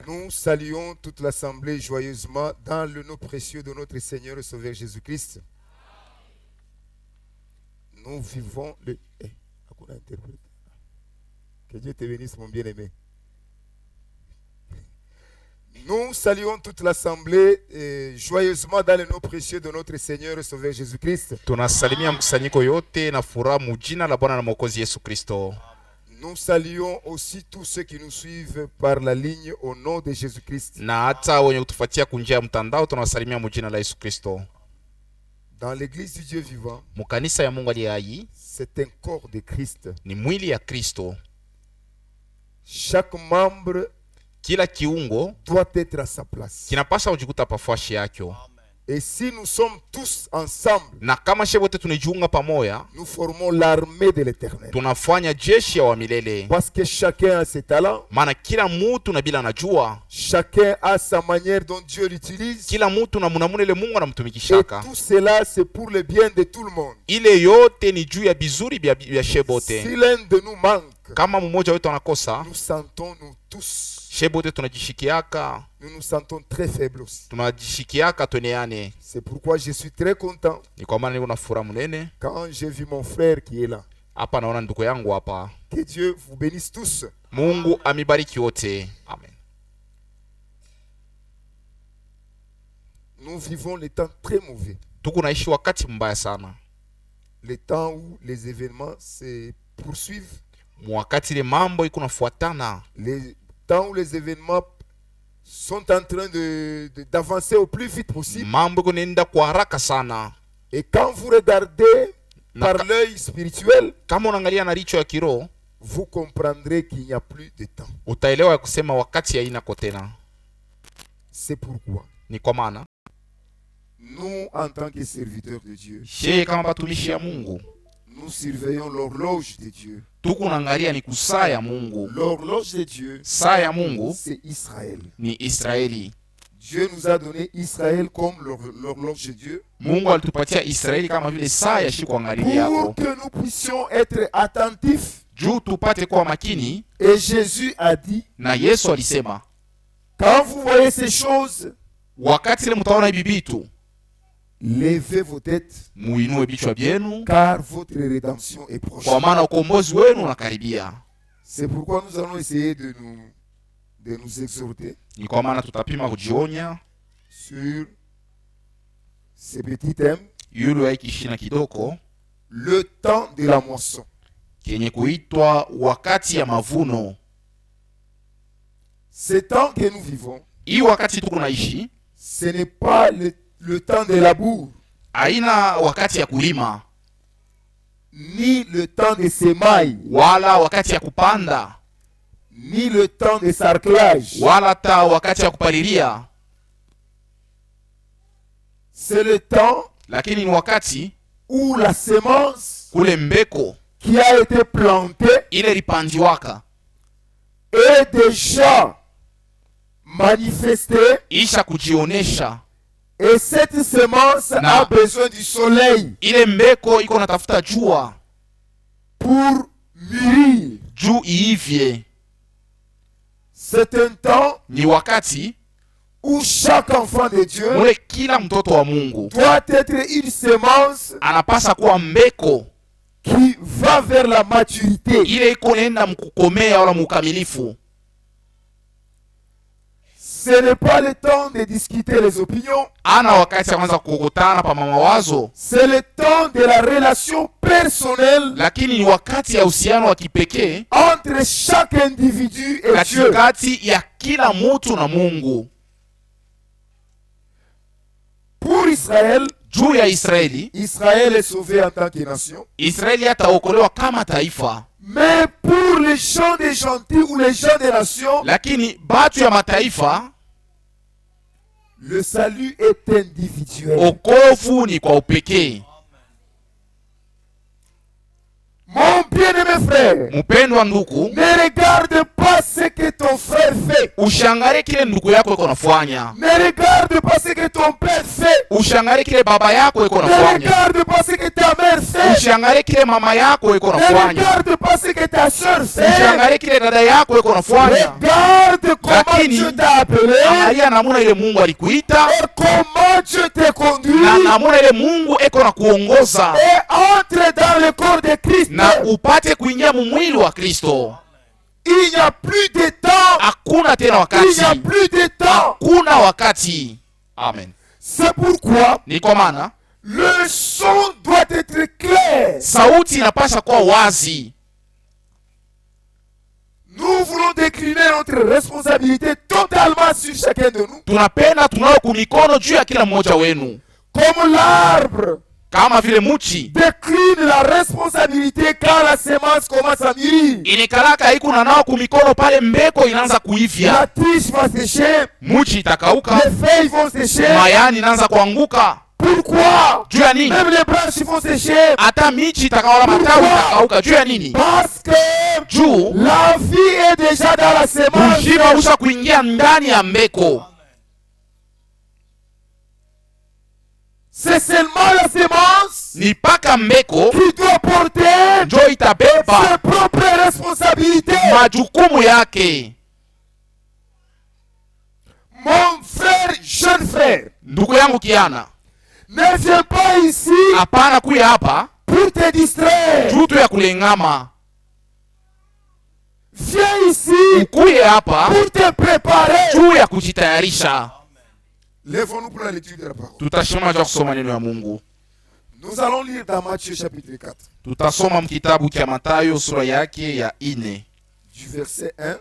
Nous saluons toute l'assemblée joyeusement dans le nom précieux de notre Seigneur et Sauveur Jésus-Christ. Nous vivons le... Que Dieu te bénisse, mon bien-aimé. Nous saluons toute l'assemblée joyeusement dans le nom précieux de notre Seigneur et Sauveur Jésus-Christ. Tunasalimia mkusanyiko yote na furaha mujina la Bwana na Mwokozi Yesu Kristo. Nous saluons aussi tous ceux qui nous suivent par la ligne au nom de Jésus-Christ. Na hata wenye kutufuatia kunjia ya mtandao tunawasalimia mujina la Yesu Kristo. Dans l'église du Dieu vivant, Mukanisa ya Mungu aliye hai, c'est un corps de Christ. ni mwili ya Kristo. Chaque membre Kila kiungo doit être à sa place. kinapaswa kujikuta pafashi yake. Et si nous sommes tous ensemble, Na kama shebote tunajiunga pamoja, nous formons l'armée de l'Éternel. tunafanya jeshi ya wa milele. Parce que chacun a ses talents, Maana kila mtu na bila anajua, chacun a sa manière dont Dieu l'utilise. kila mtu na munamuna ile Mungu Et anamtumikishaka. tout cela, c'est pour le bien de tout le monde. Ile yote ni juu ya bizuri bya shebote. Si l'un de nous manque, Kama mmoja wetu anakosa, nous sentons nous tous, shebote tunajishikiaka, nous nous sentons très faibles aussi. tunajishikiaka tweneane. C'est pourquoi je suis très content Ni kwa maana niko na furaha munene quand j'ai vu mon frère qui est là. hapa, naona ndugu yangu hapa. Que Dieu vous bénisse tous. Mungu amibariki wote. Amen. Nous vivons les temps très mauvais. Tuko naishi wakati mbaya sana. Les temps où les événements se poursuivent. Wakati ile mambo iko nafuatana. Les temps où les événements sont en train d'avancer au plus vite possible. Mambo iko nenda kwa haraka sana. Et quand vous regardez par l'œil spirituel, kama unaangalia na richo ya kiroho, vous comprendrez qu'il n'y a plus de temps. utaelewa kusema wakati haina tena. C'est pourquoi Ni kwa maana nous, en tant que serviteurs de Dieu, kama batumishi ya Mungu, nous surveillons l'horloge de Dieu. tuko naangalia ni kusaa ya Mungu. L'horloge de Dieu, Saa ya Mungu c'est Israël. ni Israeli. Dieu nous a donné Israël comme l'horloge de Dieu. Mungu alitupatia Israeli kama vile saa ya shi kuangalia yako, Pour que nous puissions être attentifs. juu tupate kuwa makini. Et Jésus a dit, Na Yesu alisema, quand vous voyez ces choses, wakati ile mtaona hivi vitu, levez vos têtes, muinue vichwa vyenu, car votre rédemption est proche. kwa maana ukombozi wenu unakaribia. C'est pourquoi nous allons essayer de nous exhorter Ni kwa maana tutapima kujionya sur ces petits thèmes. yule wa kishina kidoko, Le temps de la moisson. kenye kuitwa wakati ya mavuno. Ce temps que nous vivons, Hii wakati tuko naishi, ce n'est pas le temps de labour, haina wakati ya kulima, ni le temps de semaille, wala wakati ya kupanda, ni le temps de sarclage. wala ta wakati ya kupalilia. C'est le temps Lakini ni wakati où la semence kule mbeko qui a été plantée ile lipandiwaka est déjà manifestée. isha kujionesha. Et cette semence a besoin du soleil Ile mbeko iko natafuta jua pour mûrir. juu iivye. C'est un temps Ni wakati où chaque enfant de Dieu mule kila mtoto wa Mungu doit être une semence anapasa kuwa mbeko qui va vers la maturité. ile iko nenda mkukomea wala mukamilifu. Ce n'est pas le temps de discuter les opinions. Ana wakati ya kwanza kukutana pa mawazo, C'est le temps de la relation personnelle lakini ni wakati ya uhusiano wa kipekee entre chaque individu et Dieu. katikati ya kila mtu na Mungu. Pour Israël, Juu ya Israeli, Israël est sauvé en tant que nation. Israeli ataokolewa kama taifa, Mais pour les gens des gentils ou les gens des nations, lakini batu ya mataifa le salut est individuel. okovu ni kwa upekee. Mon bien-aimé frère, Mpendwa ndugu, ne regarde pas ce que ton frère fait. ushangare kile ndugu yako iko nafanya, Ne regarde pas ce que ton père fait. ushangare kile baba yako iko Ne nafanya, regarde pas ce que ta mère fait. fait. Usiangalie kile mama yako iko Ne nafanya. regarde pas ce que ta soeur fait. Usiangalie kile dada yako iko nafanya. Regarde comment Lakini, Dieu t'a appelé Angalia namuna ile Mungu alikuita et comment Dieu te conduit na namuna ile Mungu iko na kuongoza et entre dans le corps de Christ. na upate kuingia mu mwili wa Kristo. Il n'y a plus de temps. Hakuna tena Il n'y a wakati. plus de temps. Hakuna wakati. Amen. C'est pourquoi Ni kwa maana le son doit être clair. sauti inapasha kuwa wazi. Nous voulons décliner notre responsabilité totalement sur chacun de nous. Tunapenda tunao kumikono juu ya kila mmoja wenu. Comme l'arbre Kama vile muchi décline la responsabilité quand la semence commence à mûrir. inikalaka iko na nao kumikono pale mbeko inaanza La kuivya, tige va sécher, muchi itakauka, les feuilles vont sécher. mayani inaanza kuanguka. Pourquoi? Juu ya nini? Même les branches vont sécher. Hata michi itakawala matawi itakauka. Juu ya nini? Parce que Juu la vie est déjà dans la semence. uzima usha kuingia ndani ya mbeko. C'est seulement la semence Ni paka mbeko qui doit porter njo itabeba ses propres responsabilités. majukumu yake. Mon frère, jeune frère, Ndugu yangu Kiana, ne viens pas ici hapana kuya hapa pour te distraire. juu tu ya kulengama. Viens ici Ukuye hapa pour te préparer. juu ya kujitayarisha. Lèvons-nous pour la lecture de la parole. Tutashima ja kusoma neno ya Mungu. Nous allons lire dans Matthieu chapitre 4, Tutasoma mkitabu cha Mathayo sura yake ya 4 du verset 1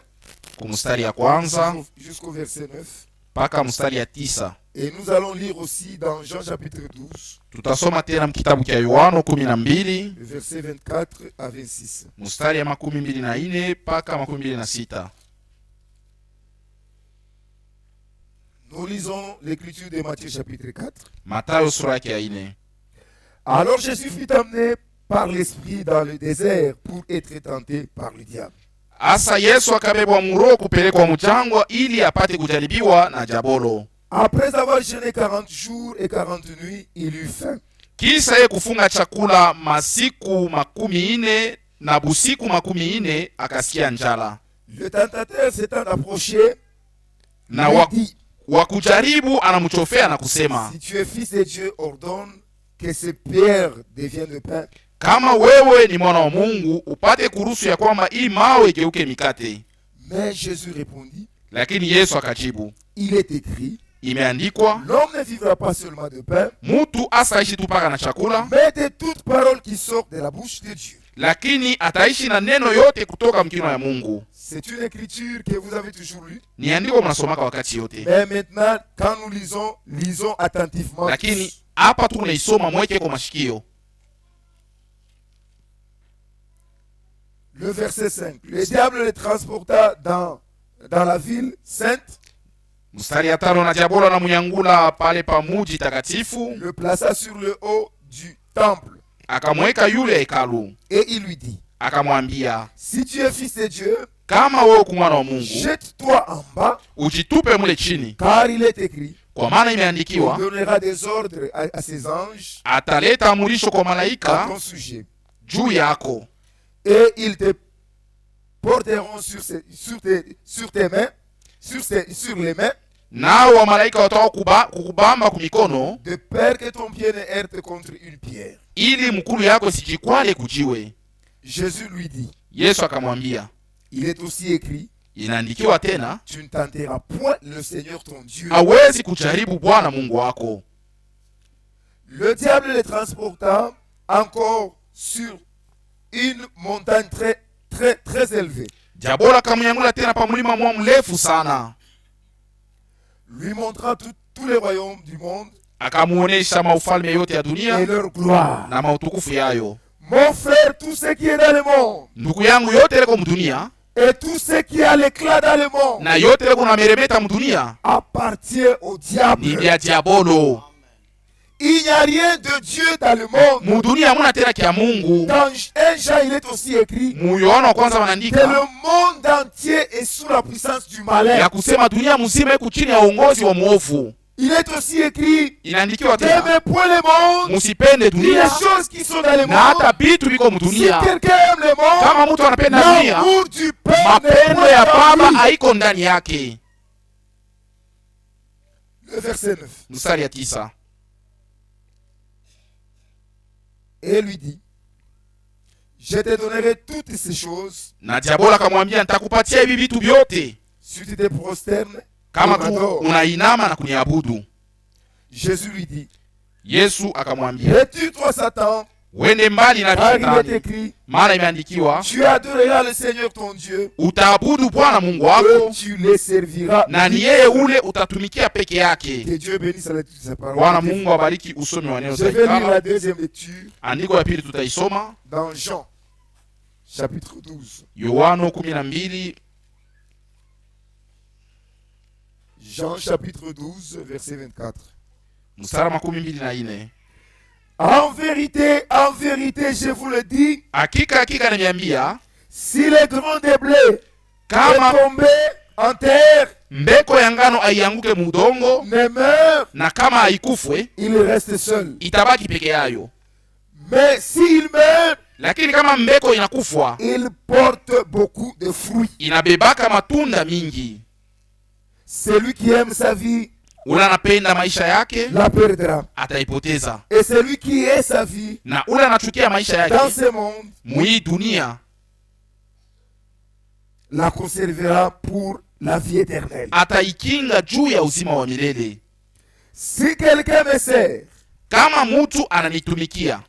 kumstari ya kwanza jusqu'au verset 9. mpaka mstari ya 9. Et nous allons lire aussi dans Jean chapitre 12, Tutasoma tena mkitabu cha Yohano 12 le verset 24 à 26. mstari ya 24 mpaka 26. Nous lisons l'écriture de Matthieu chapitre 4. Mathayo sura yake ya 4. Alors Jésus fut amené par l'Esprit dans le désert pour être tenté par le diable. Asa Yesu akabebwa muroho kupelekwa mjangwa ili apate kujaribiwa na jabolo. Après avoir jeûné 40 jours et 40 nuits, il eut faim. Kisha yeye kufunga chakula masiku 40 na busiku 40 akasikia njala. Le tentateur s'étant approché, Na lui wa, dit, wa kujaribu anamchofea na kusema, si tu es fils de Dieu, ordonne que ces pierres deviennent le pain. kama wewe ni mwana wa Mungu upate kuruhusu ya kwamba hii mawe igeuke mikate. Mais Jésus répondit, Lakini Yesu akajibu, il est écrit, imeandikwa, l'homme ne vivra pas seulement de pain, mutu asaishi tu paka na chakula, mais de toute parole qui sort de la bouche de Dieu. lakini ataishi na neno yote kutoka mkinywa ya Mungu. C'est une écriture que vous avez toujours lue. Ni andiko mnasomaka wakati yote. Mais maintenant, quand nous lisons attentivement. Lakini hapa tu unaisoma mweke kwa mashikio. Le verset 5. Le diable le transporta dans la ville sainte, Mstari ya 5, na diabolo anamunyangula pale pa muji takatifu, le plaça sur le haut du temple akamweka yule hekalu, et il lui dit, akamwambia, si tu es fils de Dieu, kama wewe ku mwana wa Mungu jette-toi en bas, ujitupe mule chini, car il est écrit, kwa maana il imeandikiwa, donnera des ordres à ses anges ataleta amurisho kwa à malaika ton sujet, juu yako, et ils te porteront sur tes mains, sur les mains, nao wa malaika wataka kukubamba kumikono, de peur que ton pied ne heurte contre une pierre. ili mkulu yako sijikwale kujiwe. Jésus lui dit, Yesu akamwambia, il est aussi écrit, inaandikiwa tena, tu ne tenteras point le Seigneur ton Dieu. hawezi kujaribu Bwana Mungu wako. Le diable les transporta encore sur une montagne très élevée, Diabolo akamnyangula tena pa mlima mwa mrefu sana, lui montrant tous les royaumes du monde akamuonesha maufalme yote ya et dunia leur gloire. na mautukufu yayo. Mon frère, tout ce qui est dans le monde Ndugu yangu, yote leko mdunia et tout ce qui a l'éclat dans le monde na yote leko na meremeta mdunia appartient au diable. ni vya diabolo. Il n'y a rien de Dieu dans le monde. Mudunia hamuna tena kia Mungu. Dans 1 Jean, il est aussi écrit Mu Yohana wa kwanza que wanaandika le monde entier est sous la puissance du malin. ya kusema dunia mzima iko chini ya uongozi wa mwovu. Il est aussi écrit, inaandikiwa tena, n'aimez point le monde, musipende ni les dunia choses qui sont dans le na hata monde. vitu viko Si mdunia. quelqu'un aime le monde, Kama mtu anapenda dunia, l'amour du Père n'est mapendo point ya dans Baba lui. haiko ndani yake. Le verset 9. Mstari ya 9, Et lui dit, je te donnerai toutes ces choses na diabola akamwambia nitakupatia hivi vitu vyote si tu te prosternes kama et tu m'adores. unainama na kuniabudu. Jésus lui dit, Yesu akamwambia, retire-toi Satan, wende mbali na car il est shetani, écrit, maana imeandikiwa, tu adoreras le Seigneur ton Dieu, utaabudu Bwana Mungu et wako tu le serviras. na ni yeye ule utatumikia peke yake. Que Dieu bénisse la lecture de sa parole. Bwana Mungu abariki usomi wa neno Je vais lire la za deuxième lecture andiko ya pili tutaisoma dans Jean, chapitre 12. Yohano 12, Jean, chapitre 12, verset 24. mstari 24. En vérité, je vous le dis, Hakika hakika nimeambia, si le grain de blé est kama tombé en terre, mbeko ya ngano aianguke mudongo ne meurt, na kama haikufwe il reste seul. itabaki peke yayo, Mais s'il meurt, lakini kama mbeko inakufwa il porte beaucoup de fruits. inabebaka matunda mingi. Celui qui aime sa vie Ule anapenda maisha yake la perdra. ataipoteza, Et celui qui est sa vie na ule anachukia maisha dans yake ce monde mwii dunia la conservera pour la vie éternelle. ataikinga juu ya uzima wa milele. Si quelqu'un me sert, Kama mtu ananitumikia,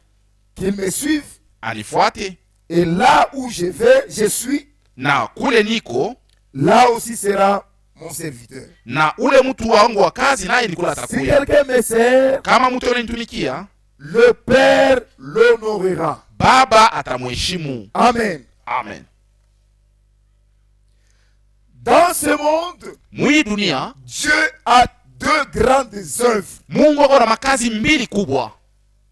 qu'il me suive, anifuate, et là où je vais, je suis, na kule niko, là aussi sera mon serviteur. na ule mtu wangu wa kazi naye nikula Si atakuya. quelqu'un me sert, Kama mtu ananitumikia, le Père l'honorera. Baba atamheshimu. Amen. Amen. Dans ce monde, Mwii dunia Dieu a deux grandes œuvres Mungu ako na makazi mbili kubwa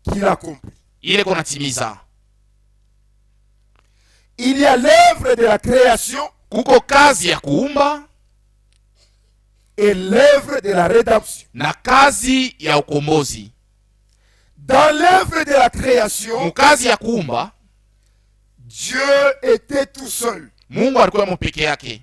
qu'il accomplit. ile kona timiza. Il y a l'œuvre de la création Kuko kazi ya kuumba et l'œuvre de la rédemption. na kazi ya ukombozi. Dans l'œuvre de la création, Mukazi ya kuumba Dieu était tout seul. Mungu alikuwa mpeke yake.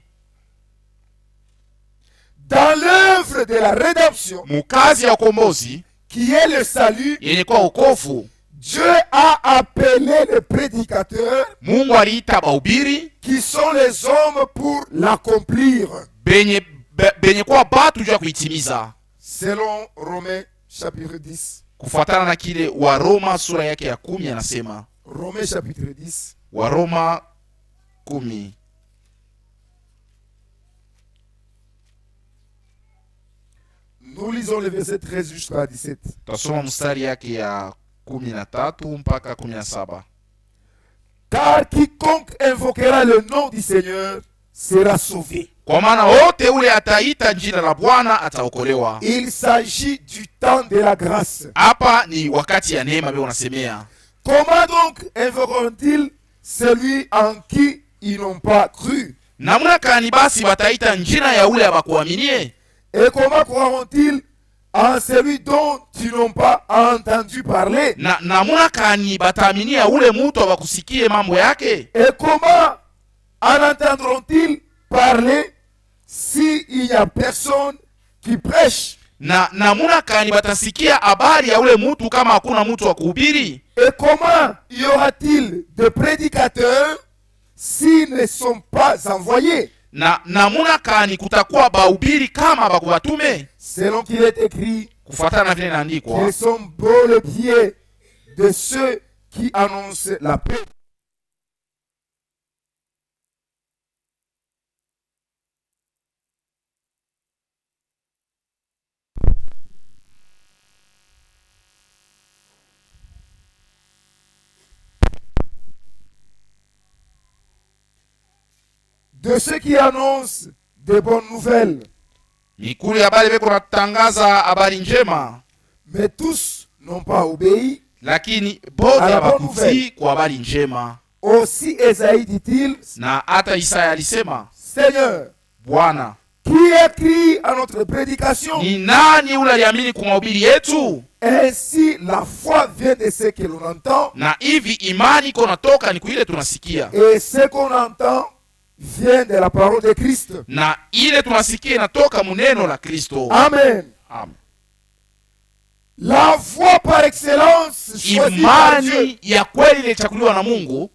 Dans l'œuvre de la rédemption, Mukazi ya ukombozi qui est le salut, yenye kwa wokovu, Dieu a appelé les prédicateurs Mungu aliita bahubiri qui sont les hommes pour l'accomplir. benye kwa batu juu ya kuitimiza, Selon Romains chapitre 10. kufuatana na kile Waroma sura yake ya 10 anasema. Romains chapitre 10. Waroma 10, Nous lisons le verset 13 jusqu'à 17. tasoma mstari yake ya 13 mpaka 17. Car quiconque invoquera le nom du Seigneur sera sauvé. Kwa maana wote ule ataita jina la Bwana ataokolewa. Il s'agit du temps de la grâce. Hapa ni wakati ya neema bio unasemea. Comment donc invoqueront-ils celui en qui ils n'ont pas cru? Namuna kani basi wataita njina ya ule abakuaminie? Et comment croiront-ils en celui dont ils n'ont pas entendu parler? Na namuna kani bataaminia ule mutu abakusikie mambo yake? Et comment en entendront-ils parler s'il n'y a personne qui prêche? Na namuna kani batasikia habari ya ule mutu kama hakuna mutu wa kuhubiri? Et comment y aura-t-il de prédicateurs s'ils ne sont pas envoyés? Na namuna kani kutakuwa bahubiri kama bakubatume? Selon qu'il est écrit, Kufuatana na vile inaandikwa, qu'ils sont beaux le pied de ceux qui annoncent la paix. De ceux qui annoncent de bonnes nouvelles. mikulu ya bale beko natangaza habari njema, Mais tous n'ont pas obéi. lakini bote habakutii kwa habari njema. Aussi Esaïe dit-il, Na hata Isaya alisema, Seigneur, Bwana, qui Qui a cru à notre prédication? Ni nani yule aliamini kwa mahubiri yetu? Ainsi la foi vient de ce que l'on entend, Na hivi imani iko natoka ni kuile tunasikia, et ce qu'on entend vient de la parole de Christ. na ile tunasikia inatoka muneno la Kristo. Amen. Amen. La foi par excellence choisie par Dieu. Imani ya kweli ilichakuliwa na Mungu,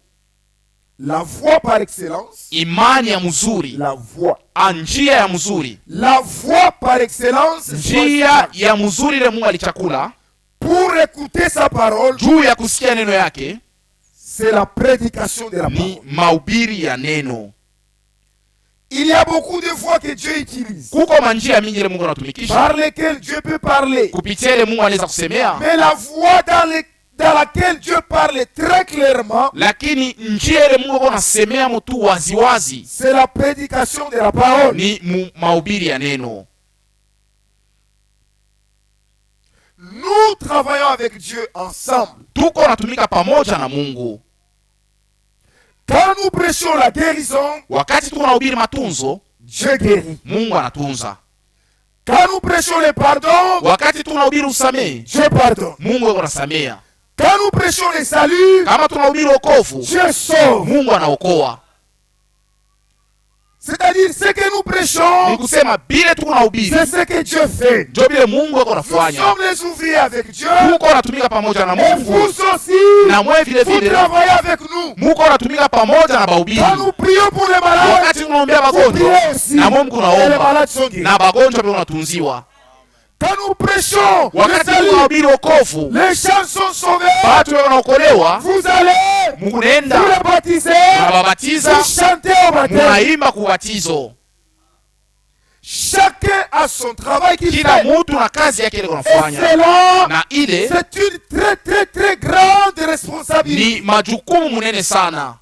La foi par excellence. imani ya mzuri, La voix. njia ya mzuri, La voix par excellence choisie njia par Dieu. ya mzuri ile Mungu alichakula Pour écouter sa parole, juu ya kusikia neno yake c'est la prédication de la ni parole. mahubiri ya neno. Il y a beaucoup de voix que Dieu utilise, Kuko manjia mingi ile Mungu anatumikisha par lesquelles Dieu peut parler. kupitia ile Mungu anaweza kusemea, Mais la voix dans laquelle Dieu parle très clairement, lakini njia ile Mungu anasemea mtu waziwazi c'est la prédication de la parole. ni mahubiri ya neno. Nous travaillons avec Dieu ensemble. Tuko natumika pamoja na Mungu. Quand nous prêchons la guérison, Wakati tuko nahubiri matunzo, Dieu guérit. Mungu anatunza. Quand nous prêchons le pardon, Wakati tunahubiri usamehe, Dieu pardonne. Mungu anasamea. Quand nous prêchons le salut, Kama tunahubiri wokovu, Dieu sauve. Mungu anaokoa. C'est-à-dire, ce que nous Ni prêchons, kusema bile tuko nahubiri c'est ce que Dieu fait. ndio bile Mungu Nous anafanya. sommes les ouvriers avec Dieu. Muko natumika pamoja na Et Mungu, vous aussi, na mwe vile vous vile travaillez avec nous. muko natumika pamoja na bahubiri. Quand nous prions pour les malades, Wakati tunaombea vous wagonjwa priez aussi. na Mungu Et les naomba malades sont guéris. na wagonjwa pia unatunziwa. Quand nous prêchons le Wakati salut, tunahubiri wokovu, les gens sont sauvés. watu wanaokolewa, Vous allez, vous munaenda les baptisez, mnababatiza, vous chantez au baptême. munaimba kubatizo. Chacun a son travail qu'il Kila fait. mtu na kazi yake ile Et kunafanya, cela, na ile c'est une très très très grande responsabilité. ni majukumu munene sana.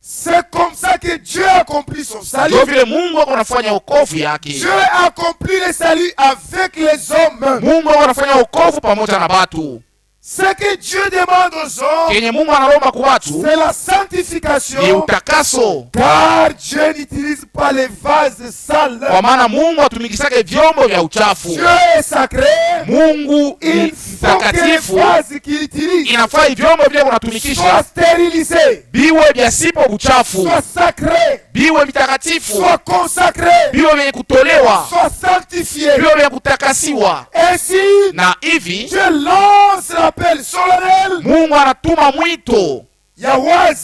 C'est comme ça que Dieu accomplit son salut. Ndio vile Mungu ako anafanya wokovu yake. Dieu accomplit le salut avec les hommes. Mungu ako anafanya wokovu pamoja na batu. Ce que Dieu demande aux hommes, Kenye Mungu analomba kwa watu c'est la ni sanctification. utakaso, Car Dieu n'utilise pas les vases sales. kwa maana Mungu atumikisake vyombo vya uchafu. Dieu est sacré. Mungu Il ni faut que les mtakatifu, vases qu'il utilise inafaa vyombo vile soient unatumikisha stérilisés, biwe vya sipo uchafu, soient sacrés, biwe vitakatifu, soient consacrés, biwe vyenye kutolewa, soient sanctifiés. biwe vyenye kutakasiwa. Ainsi, Na hivi Dieu lance l'appel solennel, Mungu anatuma mwito Yahweh,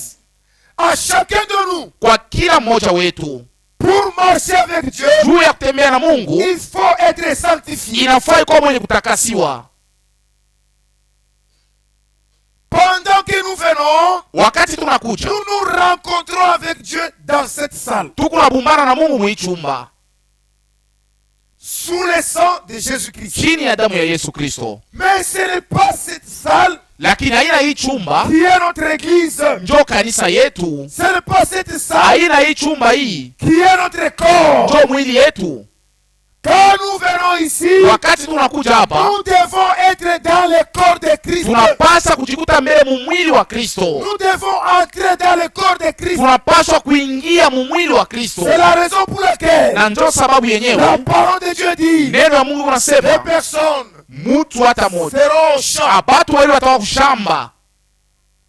à chacun de nous. kwa kila mmoja wetu. Pour marcher avec Dieu, Juu ya kutembea na Mungu il faut être sanctifié. inafaa kuwa mwenye kutakasiwa. Pendant que nous venons, Wakati tunakuja nous nous rencontrons avec Dieu dans cette salle, tuko nabumbana na Mungu mwichumba sous le sang de Jésus-Christ. chini ya damu ya Yesu Kristo. Mais ce n'est pas cette salle Lakini haina hii chumba qui est notre église. njo kanisa yetu, Ce n'est pas cette salle haina hii chumba hii qui est notre corps. njo mwili yetu. Quand nous venons ici, Wakati tunakuja hapa nous devons être dans le corps de Christ. tunapaswa kujikuta mbele mumwili wa Kristo, Nous devons entrer dans le corps de Christ. tunapaswa kuingia mumwili wa Kristo. C'est la raison pour laquelle Na njo sababu la yenyewe parole de Dieu dit, neno ya Mungu les unasema personnes mutu hata moja, seront au champ. abatu wawili watawa kushamba,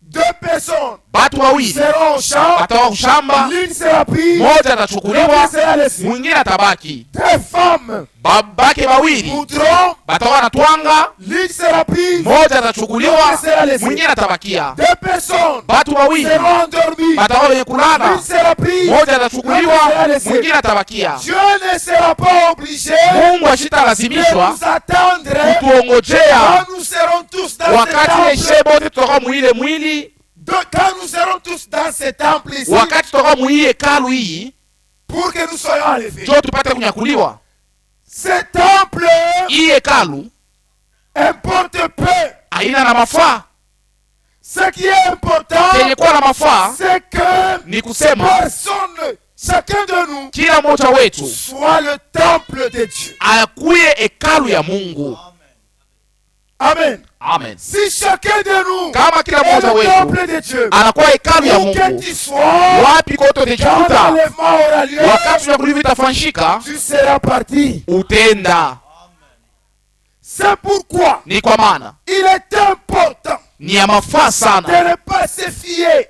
Deux personnes batu wawili seront au champ. watawa kushamba, L'une sera prise, moja atachukuliwa, l'autre sera laissée. mwingine atabaki. Deux femmes Babake wawili voudront, batakuwa natwanga, l'une sera prise, moja atachukuliwa, l'autre sera laissée. mwingine atabakia. Deux personnes Batu wawili seront endormies, batakuwa wenye kulala, l'une sera prise, moja l'autre atachukuliwa, sera laissée. mwingine atabakia. Dieu ne sera pas obligé Mungu de ashitalazimishwa nous attendre kutuongojea quand nous serons tous dans ce wakati temple. eshe bote tutakuwa mwile mwili, Quand nous serons tous dans ce temple ici, wakati tutakuwa mwii hekalu hii, pour que nous soyons enlevés. njo tupate kunyakuliwa. Ce temple Hii hekalu importe peu. haina na mafaa. Ce qui est important, Kenye kuwa na mafaa c'est que ni kusema personne, chacun de nous, kila mmoja wetu soit le temple de Dieu. akuye hekalu ya Mungu. Amen. Amen. Si chacun de nous Kama kila est mmoja le wetu temple de Dieu, anakuwa hekalu ya où que Mungu, tu sois, wapi kote quand utajikuta, l'enlèvement aura lieu, wakati unyakuliwa itafanyika, tu seras parti. utenda. C'est pourquoi Ni kwa maana il est important ni ya mafaa sana de ne pas se fier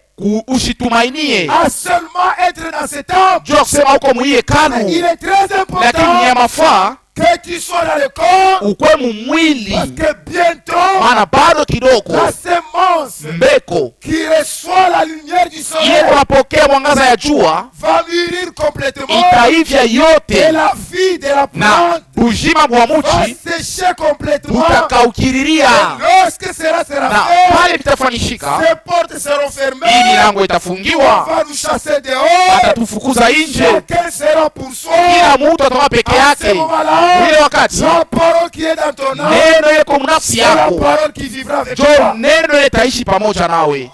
ushitumainie à seulement être dans ce temple. juu ya kusema uko mwi Il hekalu, est très lakini ni ya important mafaa que tu sois dans le corps, ukwe mumwili, parce que bientôt maana bado kidogo la semence mbeko qui reçoit la lumière du iye soleil kunapokea mwangaza ya jua va mûrir complètement, itaivya et yote, la vie de la na plante bujima bwa va muchi sécher complètement. utakaukiriria, Lorsque cela sera na fait, pale vitafanyishika, ces portes seront hii fermées, milango on itafungiwa, va nous chasser dehors, atatufukuza nje, chacun sera pour soi. kila mtu atatoka peke À ce yake. moment-là, Mwile wakati la parole qui est dans ton âme, neno yeko mnafsi c'est la yako, parole qui vivra avec jo toi. neno litaishi pamoja nawe.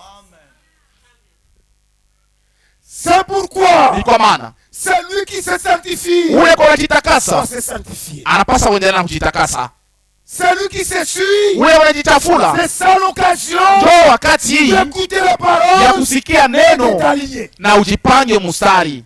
C'est pourquoi Ni kwa maana celui qui se sanctifie ule kwa doit unajitakasa se sanctifier. anapasa uendelea na kujitakasa, Celui qui se suit, ule unajichafula c'est ça l'occasion jo wakati hii d'écouter la ya parole kusikia et de neno t'aligner. na ujipange mustari.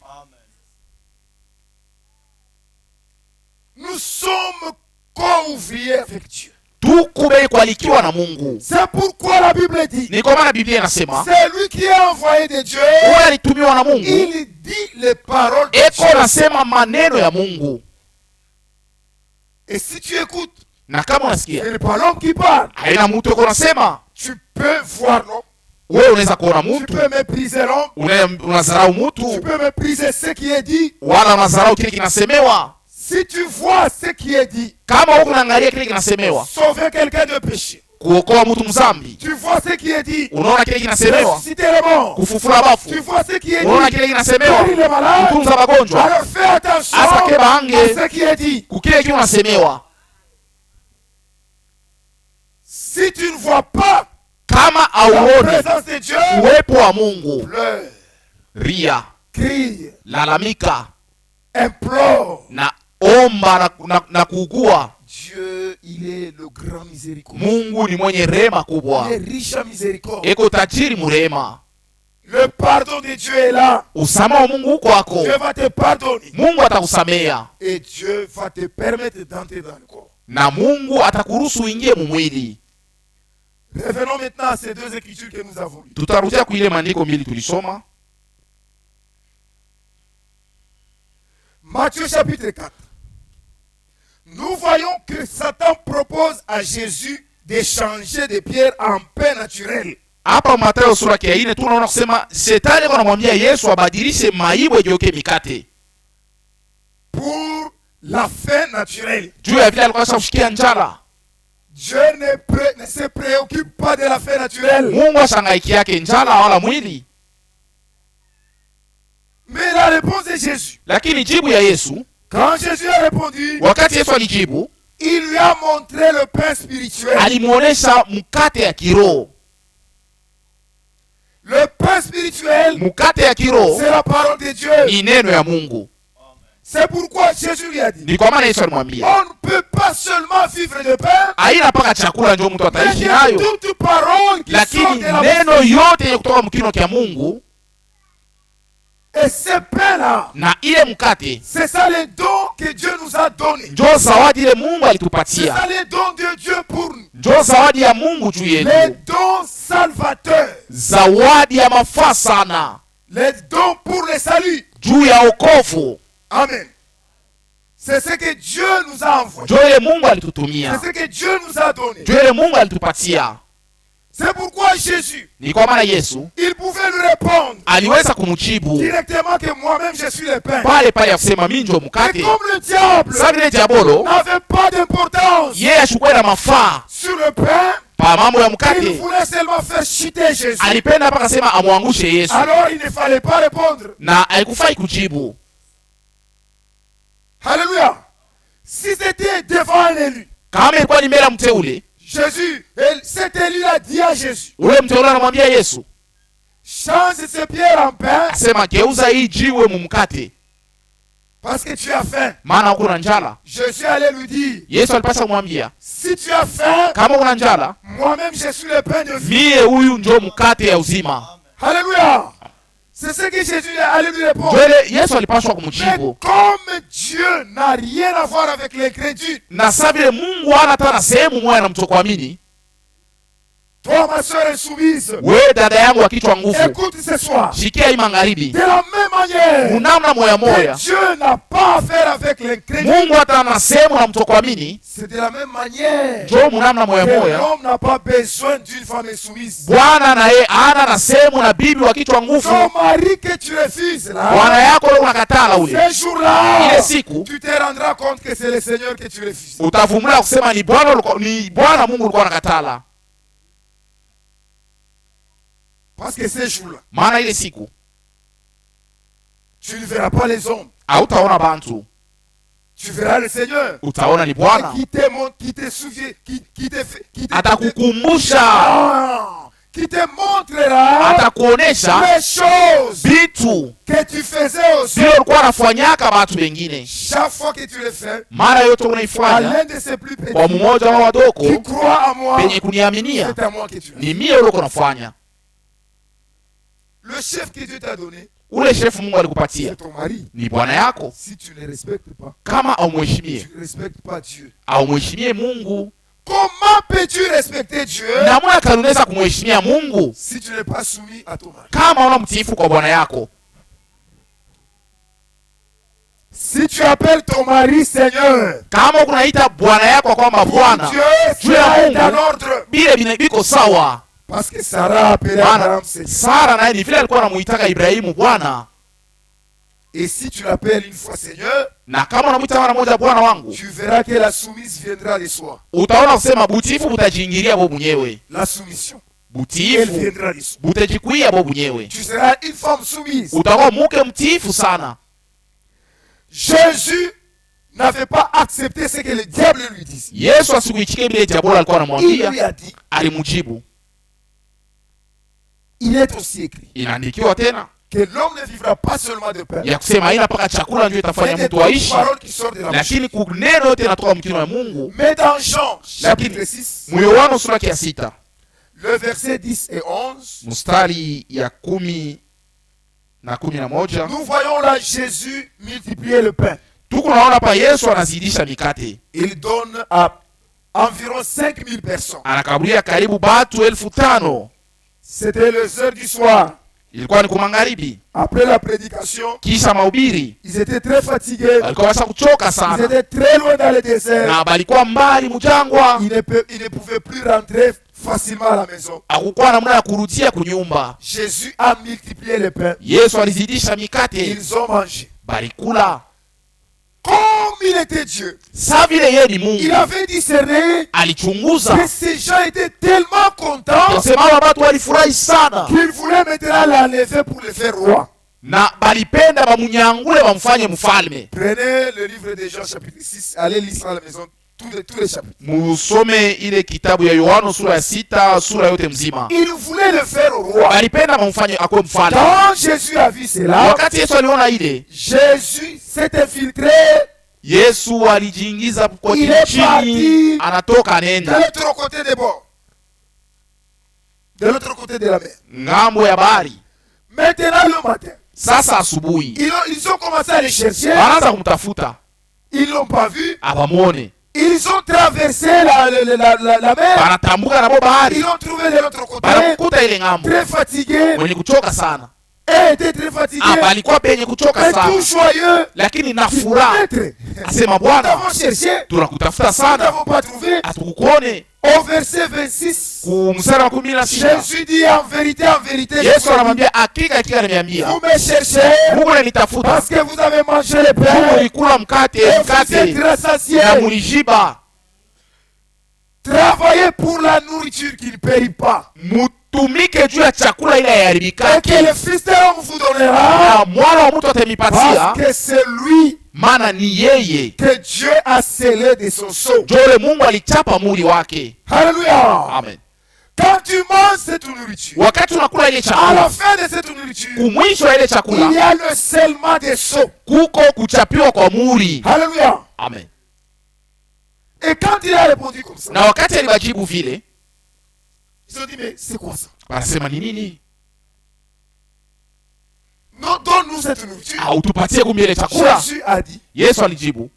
Nous sommes co-ouvriers avec Dieu. Tukube kualikiwa na Mungu. C'est pourquoi la Bible dit, Ni kwa maana Biblia inasema c'est lui qui est envoyé de Dieu, ule alitumiwa na Mungu, il dit les paroles de eko Dieu. nasema maneno ya Mungu, Et si tu écoutes, na kama unasikia ce n'est pas l'homme qui parle. haina mtu eko nasema, Tu peux voir l'homme, wewe unaweza kuona tu mtu, peux mépriser l'homme, unazarau tu mtu, peux mépriser ce qui est dit. wala unazarau kile kinasemewa. Si tu vois ce qui est dit, Kama huko unaangalia kile kinasemewa sauver quelqu'un de péché, kuokoa mtu mzambi, tu vois ce qui est dit, unaona kile kinasemewa ressusciter les morts, kufufula bafu, tu vois ce qui est unaona dit, kile kinasemewa guérir les malades, kutunza magonjwa, alors fais attention Asa keba à ange ce qui est dit. kukile kile unasemewa. Si tu ne vois pas Kama la auoni présence de Dieu, uwepo wa Mungu, pleure, ria, crie, lalamika implore. na omba na kuugua. Dieu, il est le grand miséricordieux. Mungu ni mwenye rehema Il kubwa, est riche en miséricorde. eko tajiri murehema. Le pardon de Dieu est là. Usamaha wa Mungu uko wako, Dieu va te pardonner. Mungu atakusamea Et Dieu va te permettre d'entrer dans le corps. na Mungu atakuruhusu uingie mumwili. Revenons maintenant à ces deux écritures que nous avons lues. Tutarudia kuile maandiko mbili tulisoma, Matthieu chapitre 4. Nous voyons que Satan propose à Jésus d'échanger des pierres en pain naturel. hapa Mathayo sura ya 4 tunaona kusema shetani anamwambia Yesu abadilishe maibu igeuke mikate Pour la faim naturelle. juu ya vile alikuwa ashafikia njala. Dieu ne se préoccupe pas de la faim naturelle. Mungu ashangaiki yake njala wala mwili, Mais la réponse de Jésus, lakini jibu ya Yesu, quand Jésus a répondu, wakati Yesu alijibu, il lui a montré le pain spirituel. alimuonesha mkate ya kiroho. Le pain spirituel, Mkate ya kiroho c'est la parole de Dieu. ni neno ya Mungu. C'est pourquoi Jésus lui a dit, Ni kwa maana Yesu alimwambia on ne peut pas seulement vivre de pain, haina paka chakula ndio mtu mais ataishi de nayo, toute parole qui sort lakini de la neno bouche. yote yenye kutoka mkino kya Mungu. Et ce pain-là, Na ile mkate c'est ça les dons que Dieu nous a donnés. njo zawadi ile Mungu C'est alitupatia, ça les dons de Dieu pour nous. njo zawadi ya Mungu juu Les yetu, dons salvateurs. zawadi ya mafaa sana Les dons pour le salut. juu ya wokovu. Amen. C'est ce que Dieu nous a envoyé. Njo ile Mungu alitutumia, C'est ce que Dieu nous a donné. njo ile Mungu alitupatia. C'est pourquoi Jésus, Ni kwa maana Yesu il pouvait lui répondre aliweza kumjibu directement que moi-même je suis le pain. pale pale ya kusema mimi njo Mais mkate. comme le diable Sasa vile diabolo n'avait pas d'importance yeye ashukue na mafaa sur le pain, pa mambo ya il mkate, voulait seulement faire chuter Jésus. alipenda hapa akasema amwangushe Yesu, Alors il ne fallait pas répondre. na haikufai kujibu. Alléluia. Si c'était devant un élu, Kama ilikuwa ni mbele ya mteule, Jésus, cet élu-là dit à Jésus, ule mteule anamwambia Yesu, change ces pierres en pain. asema geuza hii jiwe mumkate. Parce que tu as faim. maana uko na njala. Jésus allait lui dire, Yesu alipasha kumwambia, si tu as faim, kama una njala, moi-même je suis le pain de vie. mie huyu njo mkate ya uzima. Alléluia. C'est ce que Jésus allait lui répondre. Yesu alipaswa Mais kumjibu. comme Dieu n'a rien à voir avec l'incrédule, Na sasa vile Mungu hana hata na sehemu moja na mtokuamini, toi ma soeur insoumise, wewe dada yangu wa kichwa nguvu, écoute ce soir. shikia hii magharibi, De la même manière munamna moya moya, que Dieu n'a pas affaire avec l'incrédule, Mungu hata na sehemu na mtokuamini, c'est de la même manière njo munamna moya que moya l'homme n'a pas besoin d'une femme insoumise. Bwana na yeye hana na sehemu na bibi wa kichwa nguvu. Ton mari que tu refuses Bwana là, yako leo unakatala ule, ce jour-là, ile siku tu te rendras compte que c'est le Seigneur que tu refuses. utavumula kusema ni Bwana Mungu ulikuwa unakatala. Parce que ce jour-là, Maana ile siku tu ne verras pas les hommes, hautaona bantu, tu verras le Seigneur. utaona ni Bwana. Qui te montre, qui te souvient, qui te Atakukumbusha, qui te montrera atakuonesha les choses vitu que tu faisais aussi. vile ulikuwa unafanyaka watu wengine. Chaque fois que tu le fais, Mara yote à unaifanya l'un de ces plus kwa petits mmoja wa qui wadogo croit à moi, penye kuniaminia, c'est à moi que tu le fais. ni mie uliko nafanya. Le chef que Dieu t'a donné, Ule shefu Mungu alikupatia c'est ton mari. ni bwana yako. Si tu ne respectes pas, Kama aumheshimie, tu ne respectes pas Dieu. aumheshimie Mungu, Comment peux-tu respecter Dieu namna kanunaweza kumheshimia Mungu si tu n'es pas soumis à ton mari? kama una mtiifu kwa bwana yako? Si tu appelles ton mari Seigneur, Kama kunaita bwana yako kwamba pour Bwana, Dieu, Dieu ya c'est Mungu, un ordre. bile biko sawa. Parce que Sarah a appelé Maana Abraham Seigneur. Sara naye ni vile alikuwa anamuitaka Ibrahimu Bwana. Et si tu l'appelles une fois Seigneur, Na kama unamuita mara moja Bwana wangu, tu verras que la soumise viendra de soi. utaona kusema butiifu butajiingilia bo mwenyewe. La soumission, elle Butiifu viendra de soi. butajikuia bo mwenyewe. Tu seras une femme soumise. Utakuwa mke mtiifu sana. Jésus n'avait pas accepté ce que le diable lui disait. Yesu asikuichike bile diabolo alikuwa Il anamwambia, lui a dit, alimjibu. il est aussi écrit Inaandikiwa tena que l'homme ne vivra pas seulement de pain, ya kusema haina mpaka chakula ndio itafanya mais de mtu toute aishi, parole qui sort de la bouche. lakini kuneno yote inatoka mkinywa wa Mungu. Mais dans Jean, chapitre Lakini 6, Yohana sura ya 6 le verset 10 et 11, mstari ya 10 na 11, nous voyons là Jésus multiplier le pain. tuko naona hapa Yesu anazidisha mikate, Il donne à environ 5000 personnes. anakabulia karibu batu 5000. C'était les heures du soir. Ilikuwa ni kumangaribi, Après la prédication, kisha mahubiri. ils étaient très fatigués. Walikuwa basa kuchoka Ils sana étaient très loin dans le désert. na balikuwa mbali mjangwa, Ils ne pouvaient plus rentrer facilement à la maison. hakukuwa namna ya kurudia kunyumba. Jésus a multiplié les pains. Yesu alizidisha mikate, Ils ont mangé. balikula. Comme il était Dieu, Sa vile yeye ni il Mungu, avait discerné alichunguza que ces gens étaient tellement contents yasema watu walifurahi sana qu'ils voulaient maintenant l'enlever pour le faire roi. na balipenda bamunyangule bamfanye mfalme. Prenez le livre de Jean chapitre 6, allez lire à la maison tous les chapitres. Musome ile kitabu ya Yohana sura ya 6, sura yote mzima. Ils voulaient le faire roi. Balipenda bamfanye akuwe mfalme. Quand Jésus a vu cela, Wakati Yesu aliona ile, Jésus s'est infiltré Yesu alijiingiza kwa Il est chini, parti anatoka de anaenda l'autre côté des bords, de l'autre côté de la mer. ngambo ya bahari. Maintenant le matin, Sasa asubuhi ils ont commencé à les chercher. wanaanza kumtafuta, Ils l'ont pas vu. abamwone. Ils ont traversé la mer. Banatambuka nabo Ils bahari, l'ont trouvé de l'autre côté. banamkuta ile ngambo, Très fatigué. mwenye kuchoka sana. Et était très fatigué. Balikuwa penye kuchoka Mais tout sana, joyeux. lakini na furaha Maître, asema, nous Bwana, t'avons cherché. tunakutafuta Nous sana, n'avons pas trouvé. hatukukuone. Au verset 26, Ku mstari wa 16 Jésus dit en vérité, je Yesu vous dis, anamwambia, hakika ananiambia, vous me cherchez Mungu ananitafuta, parce que vous avez mangé le Mungu pain alikula et mkate vous êtes rassasiés. na mulijiba. Travaillez pour la nourriture qui ne périt pas. Mutumike juu ya chakula ile Et yaharibikaki, que le Fils de l'homme vous donnera. na mwana wa mtu atanipatia, Parce que c'est lui maana ni yeye que Dieu a scellé de son sceau. jole Mungu alichapa muli wake. Alléluia. Amen. Quand tu manges cette nourriture, wakati unakula ile à la chakula, fin de cette nourriture, kumwisho wa ile il y chakula a le scellement des sceaux. kuko kuchapiwa kwa muhuri. Alléluia. Amen. Et quand il a répondu comme ça, Na wakati alibajibu vile, ils ont dit, mais c'est quoi ça? wanasema ni nini? Non, donne-nous cette nourriture. Au tupatie kumbe ile chakula. Jésus a dit, Yesu alijibu,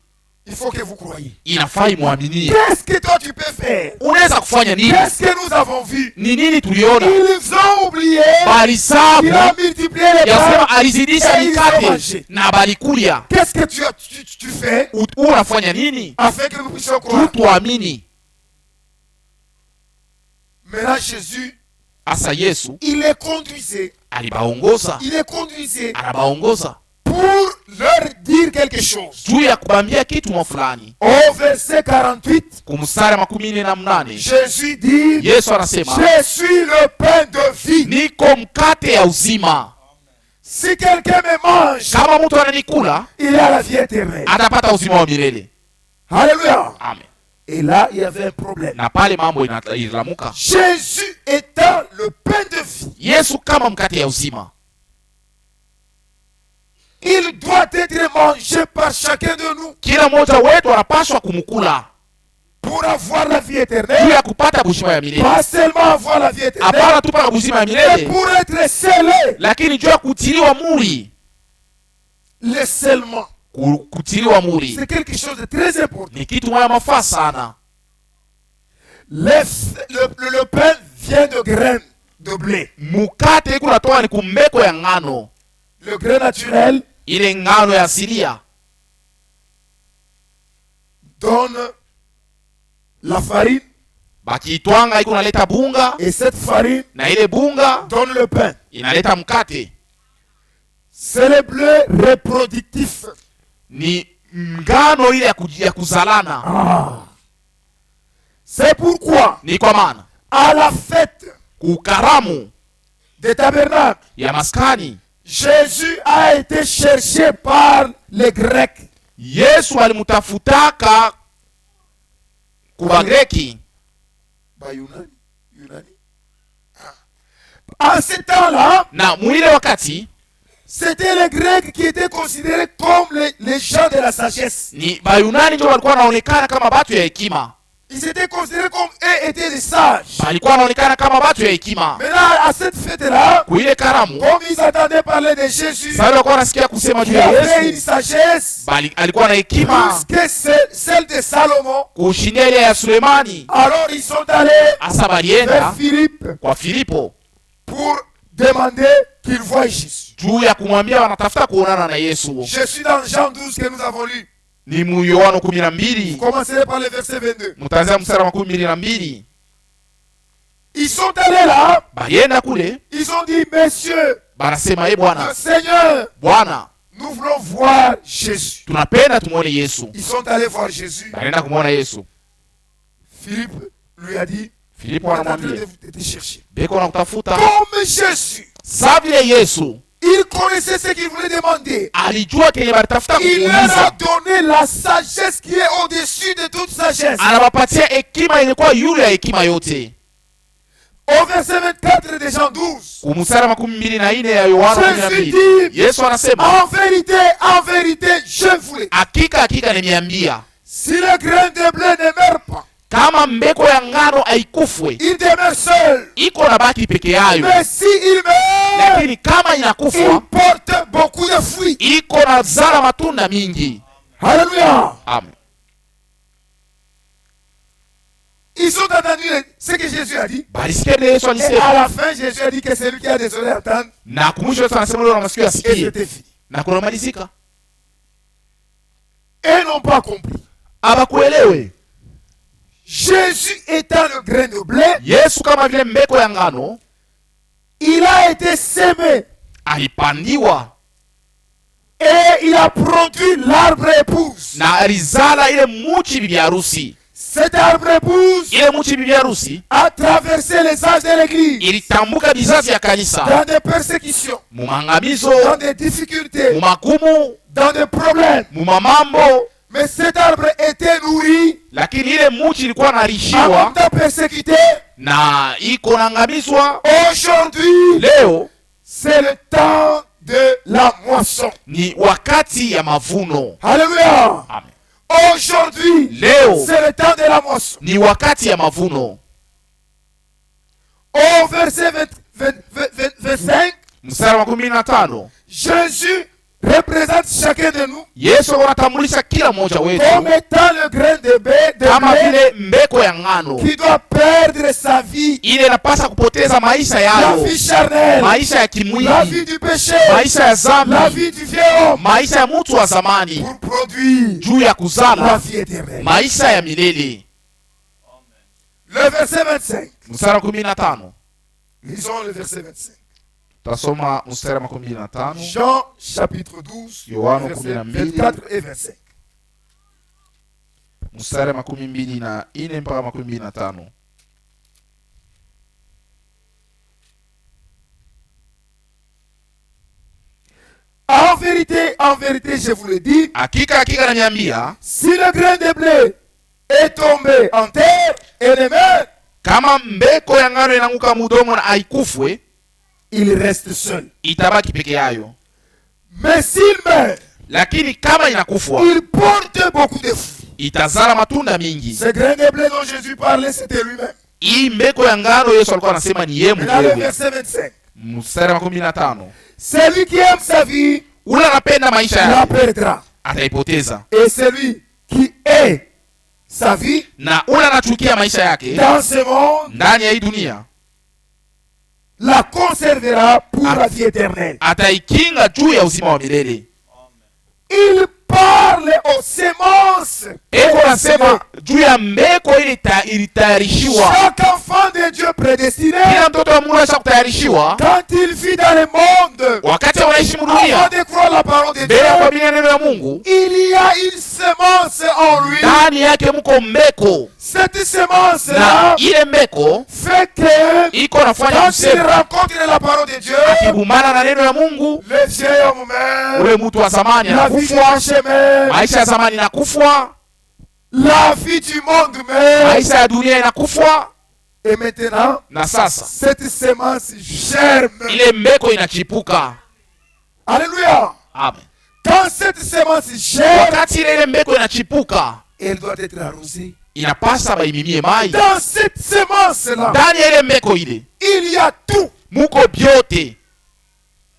il faut que vous croyiez. inafai muaminie. Qu'est-ce que toi tu peux faire? Unaweza kufanya nini? Qu'est-ce que nous avons vu? Ni nini tuliona? Ils ont oublié. Balisabu Il a multiplié les yasema pains. alizidisha Et ils ont mikate mangé. na balikulia. Qu'est-ce que tu fais Unafanya nini? afin que nous puissions croire? Tuamini. Maintenant, Jésus, Asa Yesu il les conduisait. alibaongoza, Il les conduisait anabaongoza pour leur dire quelque chose. juu ya kubambia kitu mwa fulani. Au verset 48, Kumstari 48 Jésus dit, Yesu anasema, je suis le pain de vie. niko mkate ya uzima. Si quelqu'un me mange, Kama mtu ananikula il a la vie éternelle. atapata uzima wa milele. Alléluia. Amen. Et là, il y avait un problème. Na pale mambo inalamuka. Jésus étant le pain de vie, Yesu kama mkate ya uzima, il doit être mangé par chacun de nous kila mmoja wetu anapaswa kumkula pour avoir la vie juu éternelle. ya kupata bushima ya milele. Pas seulement avoir la vie éternelle, Hapana tu paka bushima ya mais milele, pour être scellé. lakini juu ya kutiliwa muri. Le scellement, Kutiliwa muri c'est quelque chose de très important. ni kitu moya mafaa sana. Le pain vient de graines de blé. Mukate iko natoka ni kumbeko ya ngano, Le grain naturel ile ngano ya asilia donne la farine bakiitwanga iko naleta bunga, et cette farine na ile bunga donne le pain. inaleta mkate. C'est le blé reproductif. Ni ngano ile ya kuzalana. C'est pourquoi Ni kwa maana à la fête kukaramu des tabernacles, ya maskani Jésus a été cherché par les Grecs. Yesu alimutafutaka kubagreki. En ce temps-là, Na mwile wakati c'était les Grecs qui étaient considérés comme les gens de la sagesse. ni Bayunani ndio walikuwa wanaonekana kama batu ya hekima. Ils étaient considérés comme eux étaient des sages. Balikuwa wanaonekana kama batu ya hekima. Maintenant, à cette fête-là, Kuile karamu comme ils attendaient parler de Jésus, sasa walikuwa wanasikia kusema juu qui ya avait une Yesu, sagesse bali alikuwa na hekima plus que celle de Salomon. kushindia ile ya Sulemani. Alors ils sont allés Asa vers balienda Philippe kwa Filipo pour demander qu'il voie Jésus. juu ya kumwambia wanatafuta kuonana na Yesu. Je suis dans Jean 12 que nous avons lu. Ni mu Yohana 12, Commencez par le verset 22. mtaanzia mstari wa 12. Ils sont allés là, Balienda kule, ils ont dit, Messieurs, banasema le Bwana, Seigneur, Bwana, nous voulons voir Jésus. tunapenda tumuone Yesu. Ils sont allés voir Jésus. Balienda kumuona Yesu. Philippe lui a dit, Filipo on est en train anamwambia, de te chercher. beko na kutafuta. Comme Jésus, Sa vile Yesu il connaissait ce qu'il voulait demander. alijua kenye balitafuta Il leur a kumuuliza, donné la sagesse qui est au-dessus de toute sagesse. anawapatia hekima ilikuwa yule ya hekima yote. Au verset 24 de Jean 12, Kumstari wa 24 ya Yohana Jésus 12, dit, Yesu anasema, en vérité, je vous l'ai. hakika hakika nimeambia, Si le grain de blé ne meurt pas, kama mbeko ya ngano haikufwe, il demeure seul. iko na baki peke yayo, Mais si il meurt, lakini kama il inakufa, porte beaucoup de fruits. iko na zala matunda mingi. Alléluia. Amen. Ils ont entendu ce que Jésus a dit. Balisikia ile Yesu Et à alisema, la fin, Jésus a dit que celui qui a des oreilles entendre. na kumwisho Yesu anasema leo na masikio Et yasikie, c'était fini. na kunamalizika. Et n'ont pas compris. Abakuelewe Jésus étant le grain de blé, Yesu kama vile mbeko ya ngano, il a été sémé alipandiwa et il a produit l'arbre épouse. na alizala ile muchi bibi harusi. Cet arbre épouse Ile muchi bibi harusi a traversé les âges de l'église ilitambuka bizazi ya kanisa, dans des persécutions, mumangamizo, dans des difficultés, mumagumu, dans des problèmes. mumamambo, Mais cet arbre était nourri, lakini ile muchi ilikuwa en même narishiwa temps persécuté. na iko nangamizwa. Aujourd'hui, Leo c'est le temps de la moisson. ni wakati ya mavuno. Alléluia. Amen. Aujourd'hui, Leo c'est le temps de la moisson. ni wakati ya mavuno. Au verset 25, Mstari wa 15, Jésus représente chacun de nous Yesu anatambulisha kila mmoja comme wetu étant le grain de kama blé vile mbeko ya ngano qui doit perdre sa vie, ile inapasa kupoteza maisha la yayo, vie charnelle, maisha ya la vie kimwili, du péché, maisha ya la zambi, vie du vieil homme, maisha ya mtu wa zamani, pour produire juu ya la kuzala vie éternelle. maisha ya milele. Le verset 25. Mstari wa 15, Lisons le verset 25. tasoma mstari wa 15, Jean chapitre 12, Yohana verset 12. 24 et 25. mstari wa 24 mpaka 25. En vérité, je vous le dis, Hakika hakika naniambia, si le grain de blé est tombé en terre et ne meurt, kama mbeko ya ngano inaanguka mudongo na haikufwe, il reste seul. itabaki peke yayo. Mais s'il meurt, Lakini kama inakufwa, il porte beaucoup de fruits. itazala matunda mingi. Ce grain de blé dont Jésus parlait, c'était lui-même. Hii mbeko ya ngano Yesu alikuwa anasema ni yeye Mais dans le mwenyewe. verset 25, Mstari wa 15, celui qui aime sa vie ule anapenda maisha la yake perdra. ataipoteza, Et celui qui hait sa vie na ule anachukia maisha yake dans ce monde ndani ya hii dunia la conservera pour la vie éternelle. ataikinga juu ya uzima wa milele. Il parle aux semences. Eko nasema juu ya mbeko ile ilitayarishiwa. Chaque enfant de Dieu prédestiné, Kila mtoto wa Mungu anasha kutayarishiwa quand il vit dans le monde, wakati wanaishi avant dunia, de croire la parole de mbele ya Dieu, kuamini neno la Mungu, il y a une semence en lui. ndani yake mko mbeko, Cette na semence-là ile mbeko fait que iko nafanya quand il kusema, rencontre la parole de Dieu, akibumana na neno la Mungu, le vieil homme meurt, ule mtu wa zamani la vie du anakufwa, péché meurt, maisha ya zamani inakufwa, la vie du monde meurt. maisha ya dunia inakufwa, Et maintenant, na sasa cette semence germe. ile mbeko inachipuka. Alléluia. Amen. Quand cette semence germe, Wakati ile mbeko inachipuka, elle doit être arrosée. inapasa baimimie mai. Dans cette semence-là, Ndani ya ile mbeko ile il y a tout. muko byote,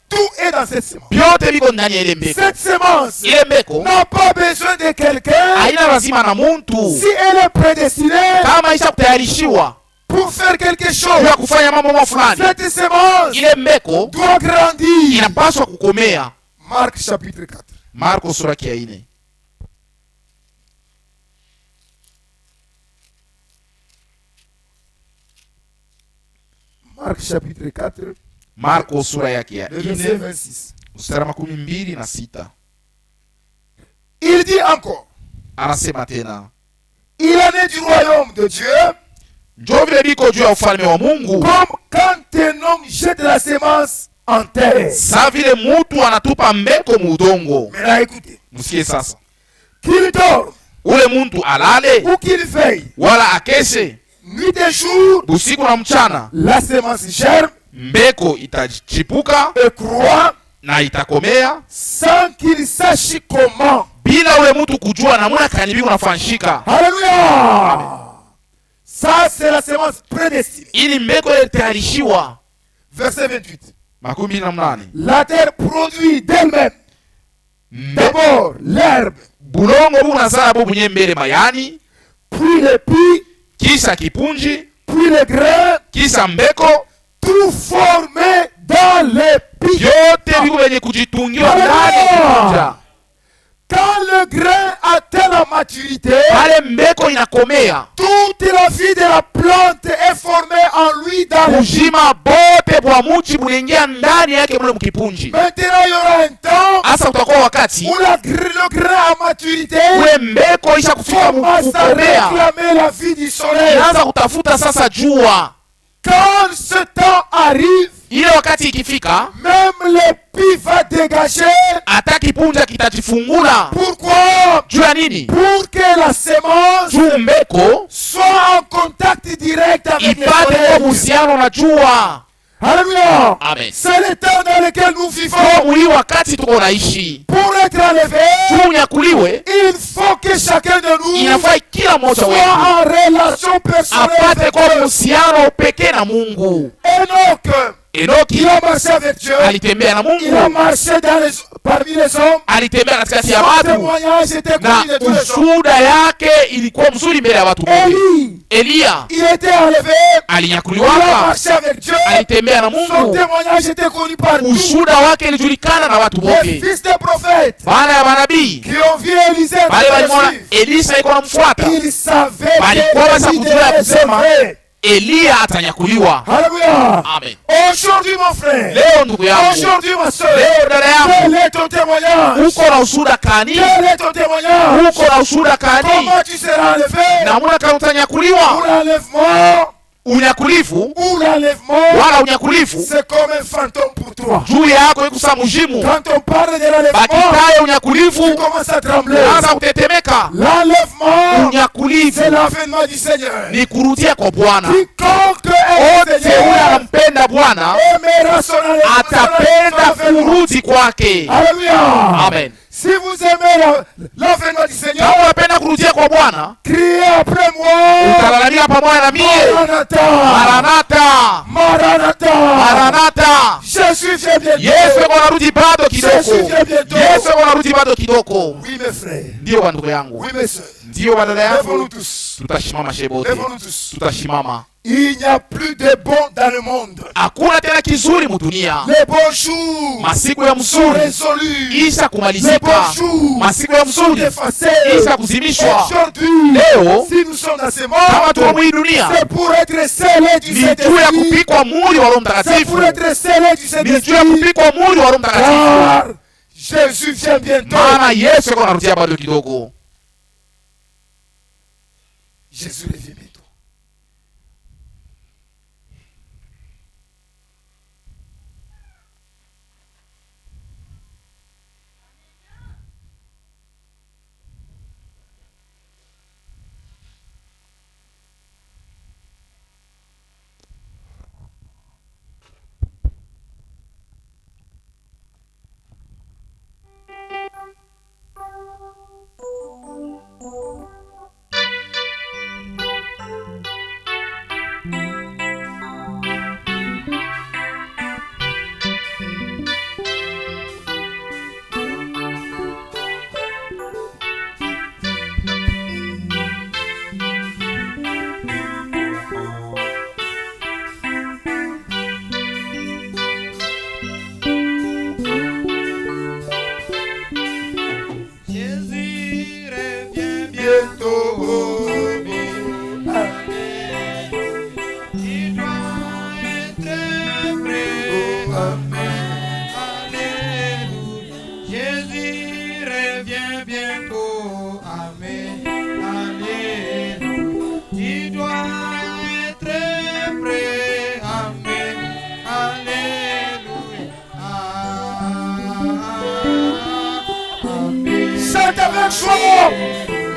Tout est dans cette semence. byote biko ndani ya ile mbeko. Cette semence Ile mbeko n'a pas besoin de quelqu'un haina lazima na muntu, si elle est prédestinée kama isha kutayarishiwa pour faire quelque juu chose. ya kufanya mambo fulani. Cette semence Ile mbeko doit grandir. inapaswa kukomea. Marc chapitre 4. Marko sura ya 4. Marc chapitre 4, Marko sura yake ya le verset 4 26. mstari wa 26. Il dit encore, Anasema tena, il en est du royaume de Dieu njoo vile biko juu ya ufalme wa Mungu, comme quand un homme jette la semence en terre. sa vile mutu anatupa mbeko muudongo. Maintenant écoutez, Msikie sasa, qu'il dorme ule muntu alale ou qu'il veille, wala akeshe, nuit et jour, usiku na mchana, la semence germe mbeko itachipuka et croît na itakomea sans qu'il sache comment. bila ule mtu kujua namna kani biko nafanshika. Alléluia. Ça c'est la semence prédestinée. Ili mbeko ile tayarishiwa. Verset 28. 28. La terre produit d'elle-même d'abord l'herbe, Bulongo buku nazala bu bunye mbele mayani, puis le pis, kisha kipunji, puis le grain, kisha mbeko, tout formé dans le pis. vyote biko venye kujitungiwa ndani ya kipunja. Quand le grain atteint la maturité, Pale mbeko inakomea, toute la vie de la plante est formée en lui dans le pis. uzima bote bwa muchi bunaingia ndani yake mule mkipunji. Maintenant, il y aura un temps Asa utakuwa wakati où le grain à maturité ule mbeko isha kufika commence à kukomea, réclamer la vie du soleil. inaanza kutafuta sasa jua. Quand ce temps arrive, ile wakati ikifika, même l'épi va dégager. hata kipunja kitajifungula. Pourquoi? Juu ya nini? Pour que la semence Juu mbeko soit en contact direct avec les ipate kwa soleils. uhusiano na jua. Alléluia. Amen. C'est le temps dans lequel nous vivons. Kwa mwili wakati tuko naishi, Pour être enlevé, juu unyakuliwe, il faut que chacun de nous inafaa kila mmoja soit wetu en relation personnelle apate avec kwa Dieu. uhusiano pekee na Mungu. Enoch, Enoki il a marché avec Dieu. alitembea na Il a Mungu, marché parmi les hommes. alitembea katikati ya Son watu, témoignage était connu de na tous les hommes. ushuhuda yake ilikuwa mzuri mbele ya watu wote. Élie, Eliya il était enlevé. Il a alinyakuliwaka, marché avec Dieu. alitembea na Son Mungu, témoignage était connu par tous ushuhuda wake ilijulikana na watu les wote. fils des prophètes Bana ya manabii qui ont vu Élisée bale walimwona Jésus. Elisa iko namfuata, Ils savaient Balikuwa que basa Élie kujua ya devait kusema, sauver. Eliya atanyakuliwa. Alléluia. Amen. Aujourd'hui, mon frère, Leo ndugu yangu, aujourd'hui, ma soeur, leo dada yangu, quel est ton témoignage? uko na ushuhuda kani? Quel est ton témoignage? Uko na ushuhuda kani? Comment tu seras enlevé? Namuna kama Ou utanyakuliwa. l'enlèvement, Unyakulifu ou l'enlèvement, wala unyakulifu c'est comme un fantôme pour toi. juu yako ikusa mujimu. Quand on parle de l'enlèvement, Bakitaye unyakulifu tu commences à trembler. anza kutetemeka. L'enlèvement, Unyakulifu c'est l'avènement du Seigneur. ni kurudia kwa Bwana. Quiconque est Wote ule Seigneur anampenda Bwana aimera son enlèvement. atapenda kurudi kwake. Alléluia. Amen. Si vous aimez l'avènement du Seigneur, Kama unapenda kurudia kwa Bwana, criez après moi. utalalamika pamoja na mie, Maranatha. Maranatha, Maranatha. Maranatha. Jésus vient bientôt. Yesu yuko anarudi bado kidogo. Yesu vient bientôt. Yesu yuko anarudi bado kidogo. Oui, mes frères. Ndio wa ndugu yangu, Oui, mes soeurs. ndio wa dada Lèvons-nous yangu, tous. tutashimama shebote, Lèvons-nous tous. tutashimama. Il n'y a plus de bons dans le monde. Hakuna tena kizuri mudunia. Les bons jours Masiku ya sont mzuri résolus. isha Les kumalizika, bons jours masiku ya sont mzuri effacés. isha kuzimishwa. Aujourd'hui, Leo si nous sommes dans ce kama tuko monde, mwii dunia, c'est pour être scellés du ni juu ya Saint-Esprit. kupikwa muri wa Roho C'est Mtakatifu, pour être scellés du ni juu ya Saint-Esprit. kupikwa muri wa Roho Mtakatifu, Car Jésus vient bientôt. maana Yesu yuko anarudia bado kidogo. Jésus revient bientôt.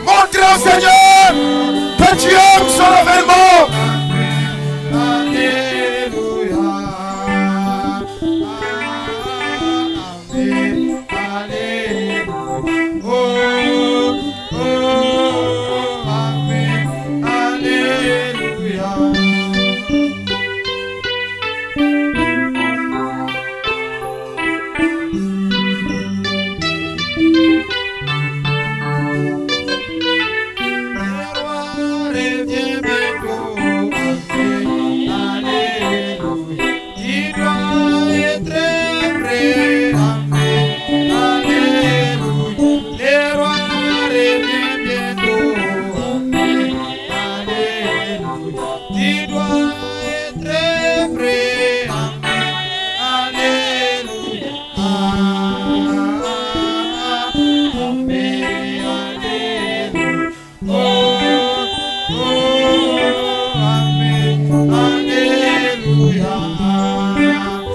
Montrez au Seigneur que tu aimes son avènement. Alléluia. Amen. Alléluia. Oh, oh, amen. Alléluia. Alléluia.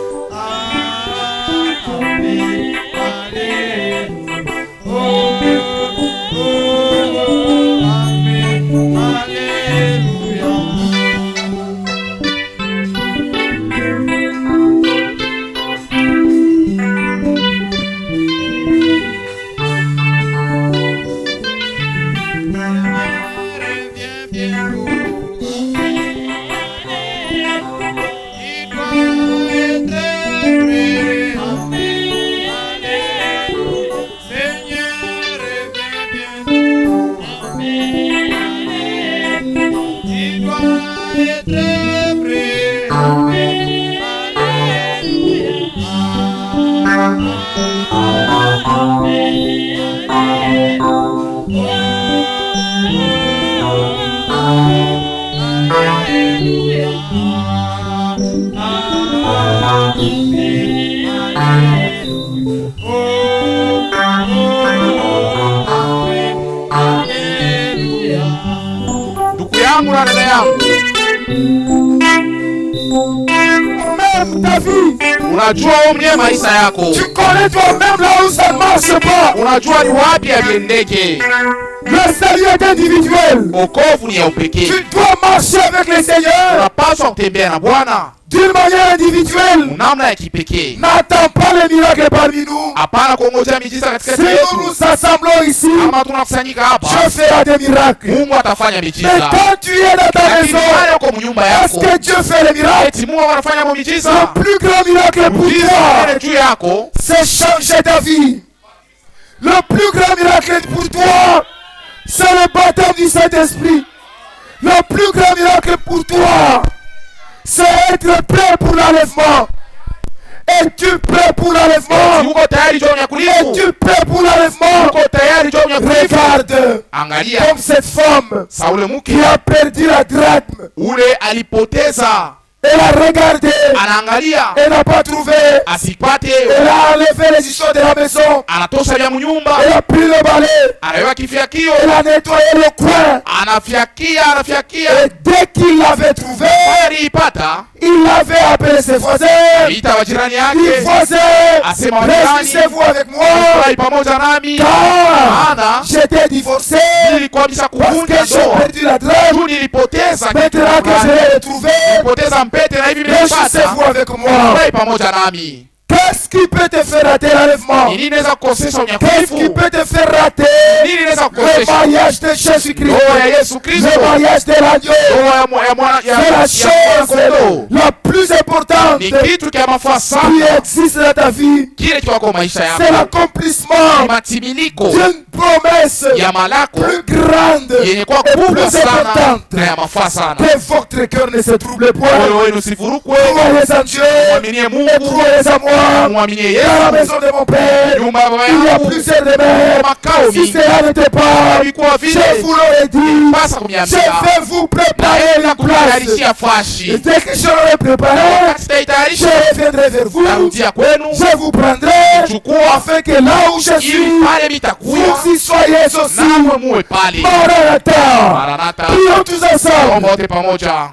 Ndugu yangu na dada yangu, Même ta vie, unajua wewe mwenyewe maisha yako, tu connais toi-même là où ça ne marche pas. unajua ni wapi aliendeke. Le salut est individuel. Wokovu ni ya upekee. Tu dois marcher avec le Seigneur Unapaswa kutembea na Bwana d'une manière individuelle. namna ya kipekee. N'attends pas les miracles parmi nous. Hapana kuongojea miujiza Si katikati nous yetu. nous assemblons ici, Kama tunakusanyika hapa, Dieu fera des miracles. Mungu atafanya Mais miujiza. quand tu es dans ta Lakini maison, pale uko mnyumba est-ce yako, que Dieu fait les miracles? eti Mungu anafanya miujiza. Le plus grand miracle pour Miujiza toi, ile juu yako c'est changer ta vie. Le plus grand miracle pour toi, c'est le baptême du Saint-Esprit. Le plus grand miracle pour toi, c'est être prêt pour l'enlèvement. Es-tu prêt pour l'enlèvement? uko tayari juu ya unyakulifu. Es-tu prêt pour l'enlèvement? Uko tayari juu ya unyakulifu. Regarde, Angalia comme cette femme Saule mke qui a perdu la drachme. ule alipoteza, Elle a regardé, anaangalia elle n'a pas trouvé. asipate, Elle a enlevé les issues de la maison. anatosha vya mnyumba, Elle a pris le balai. anaweka kifiakio, Elle a nettoyé le coin. anafiakia. Et dès qu'il l'avait trouvé, Aliipata, il avait appelé ses voisins. ita wajirani Les yake, voisins, asema réjouissez-vous avec moi. furahi pamoja nami, Car maana j'étais divorcé nilikuwa bisa parce kuvunja que j'ai ndoa perdu la drachme. tu, nilipoteza kitu Maintenant que je fulani. l'ai retrouvé, Nilipoteza mpete na hivi nimepata. réjouissez-vous avec moi. Furahi pamoja nami. Qu'est-ce qui peut te faire rater l'enlèvement? Ni nini inaweza kukosesha Qu'est-ce qui unyakulifu? peut te faire rater Nini inaweza le kukosesha mariage de Jésus-Christ? ndoa ya Yesu Kristo, Le mariage de l'agneau. ndoa ya mwana C'est la ya chose kondoo? la plus importante Ni kitu kia mafaa qui sana, existe dans ta vie. kile kiwako maisha C'est yako, l'accomplissement ni matimiliko d'une promesse ya malako plus grande yenye kuwa et kubwa plus sana importante. na ya mafaa sana. Que votre cœur ne se trouble point. Moyo wenu usivurukwe, Croyez en Dieu mwaminie et Mungu, croyez en moi. mwaminie Dans la Yesu. maison de mon Père, Nyumba ya baba il y a yangu plusieurs demeures. makao Si mingi, cela n'était pas, ilikuwa vile je vous l'aurais dit. pasa Je kuniambia vais vous préparer naenda une place. kutayarishia Et fashi. dès que je l'aurai préparé, Wakati je sitaitayarisha, reviendrai vers vous. narudia kwenu, Je vous prendrai chukua afin que là où je ili suis, pale mitakuya vous y soyez aussi. nawe muwe pale. Maranatha. Maranatha, Prions tous omba ensemble. wote pamoja.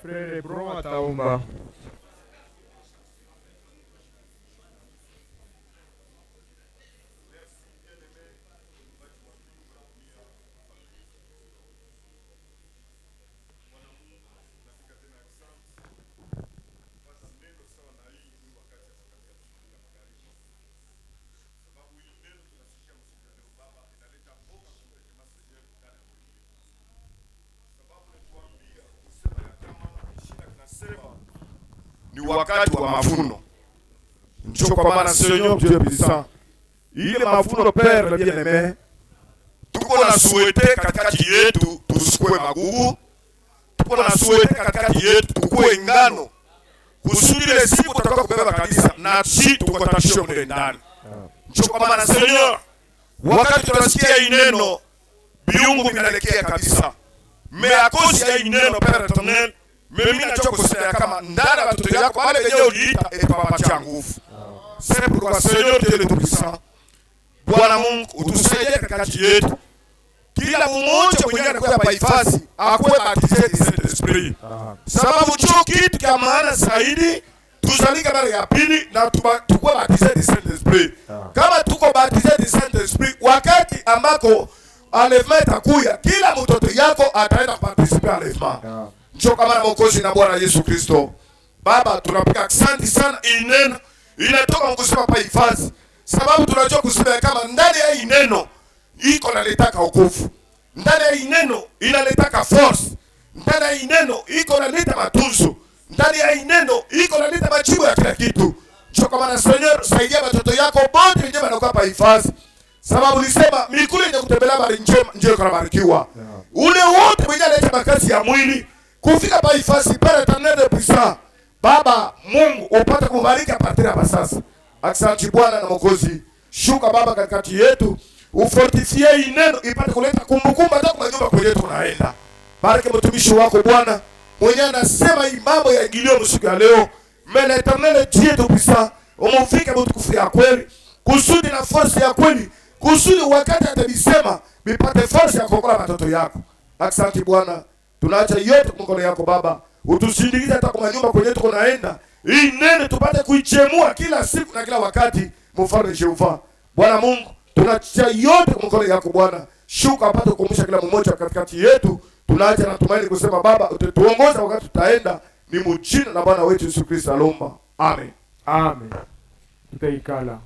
Frère Lebron ataomba. Ni wakati wa mavuno. Ndio kwa maana Seigneur Dieu puissant, ile mavuno Père le bien-aimé, tuko na souhaiter katikati yetu tusikue magugu, tuko na souhaiter katikati yetu tukue ngano, kusudi ile siku tutakuwa kubeba kanisa na si tuko tashio mle ndani. Ndio kwa maana Seigneur, wakati tunasikia hii neno biungu vinaelekea kabisa, mais à cause ya hii neno Père éternel, mimi najua kusema kama ndani ya watoto yako wale wenyewe uliita itawapatia nguvu. C'est pourquoi Seigneur Dieu le Tout-Puissant, Bwana Mungu utusaidie katikati yetu. Kila mmoja mwenye anakuwa paifasi akuwe baptisé du Saint-Esprit. Sababu cho kitu cha maana zaidi tuzalika mara ya pili na tukue baptisé du Saint-Esprit. Kama tuko baptisé du Saint-Esprit wakati ambako enlèvement itakuya, kila mtoto yako ataenda participer enlèvement. Njoo kama na Mwokozi na Bwana Yesu Kristo. Baba, tunapiga asante sana, ineno inatoka mkusema pa hifadhi. Sababu tunajua kusema kama ndani ya hii neno iko naletaka wokovu. Ndani ya hii neno inaletaka force. Ndani ya hii neno iko naleta matunzo. Ndani ya hii neno iko naleta majibu ya kila kitu. Njoo kama na Seigneur, saidia watoto yako wote wenyewe wanakuwa pa hifadhi. Sababu nisema mikuli yenye kutembelea bari njema kunabarikiwa. Ule wote wenyewe analeta makazi ya mwili kufika pa hifadhi Père éternel de puissant. Baba Mungu upate kubariki a partir ya sasa. Asante Bwana na Mwokozi. Shuka Baba katikati yetu. Ufortifie hii neno ipate kuleta kumbukumbu hata kwa nyumba kwetu tunaenda. Bariki mtumishi wako Bwana. Mwenye anasema hii mambo ya igilio msiku ya leo. Mais l'éternel Dieu tout puissant, umufike mtukufu ya kweli. Kusudi na force ya kweli. Kusudi wakati atabisema bipate force ya kuokola watoto yako. Asante Bwana. Tunaacha yote mkono yako Baba. Utusindikize hata kwa nyumba kwenye tuko naenda. Hii nene tupate kuichemua kila siku na kila wakati. Mfalme Jehova. Bwana Mungu, tunaacha yote mkono yako Bwana. Shuka apate kukumbusha kila mmoja katikati yetu. Tunaacha na tumaini kusema Baba, utatuongoza wakati tutaenda. Ni mjina na Bwana wetu Yesu Kristo alomba. Amen. Amen. Tutaikala.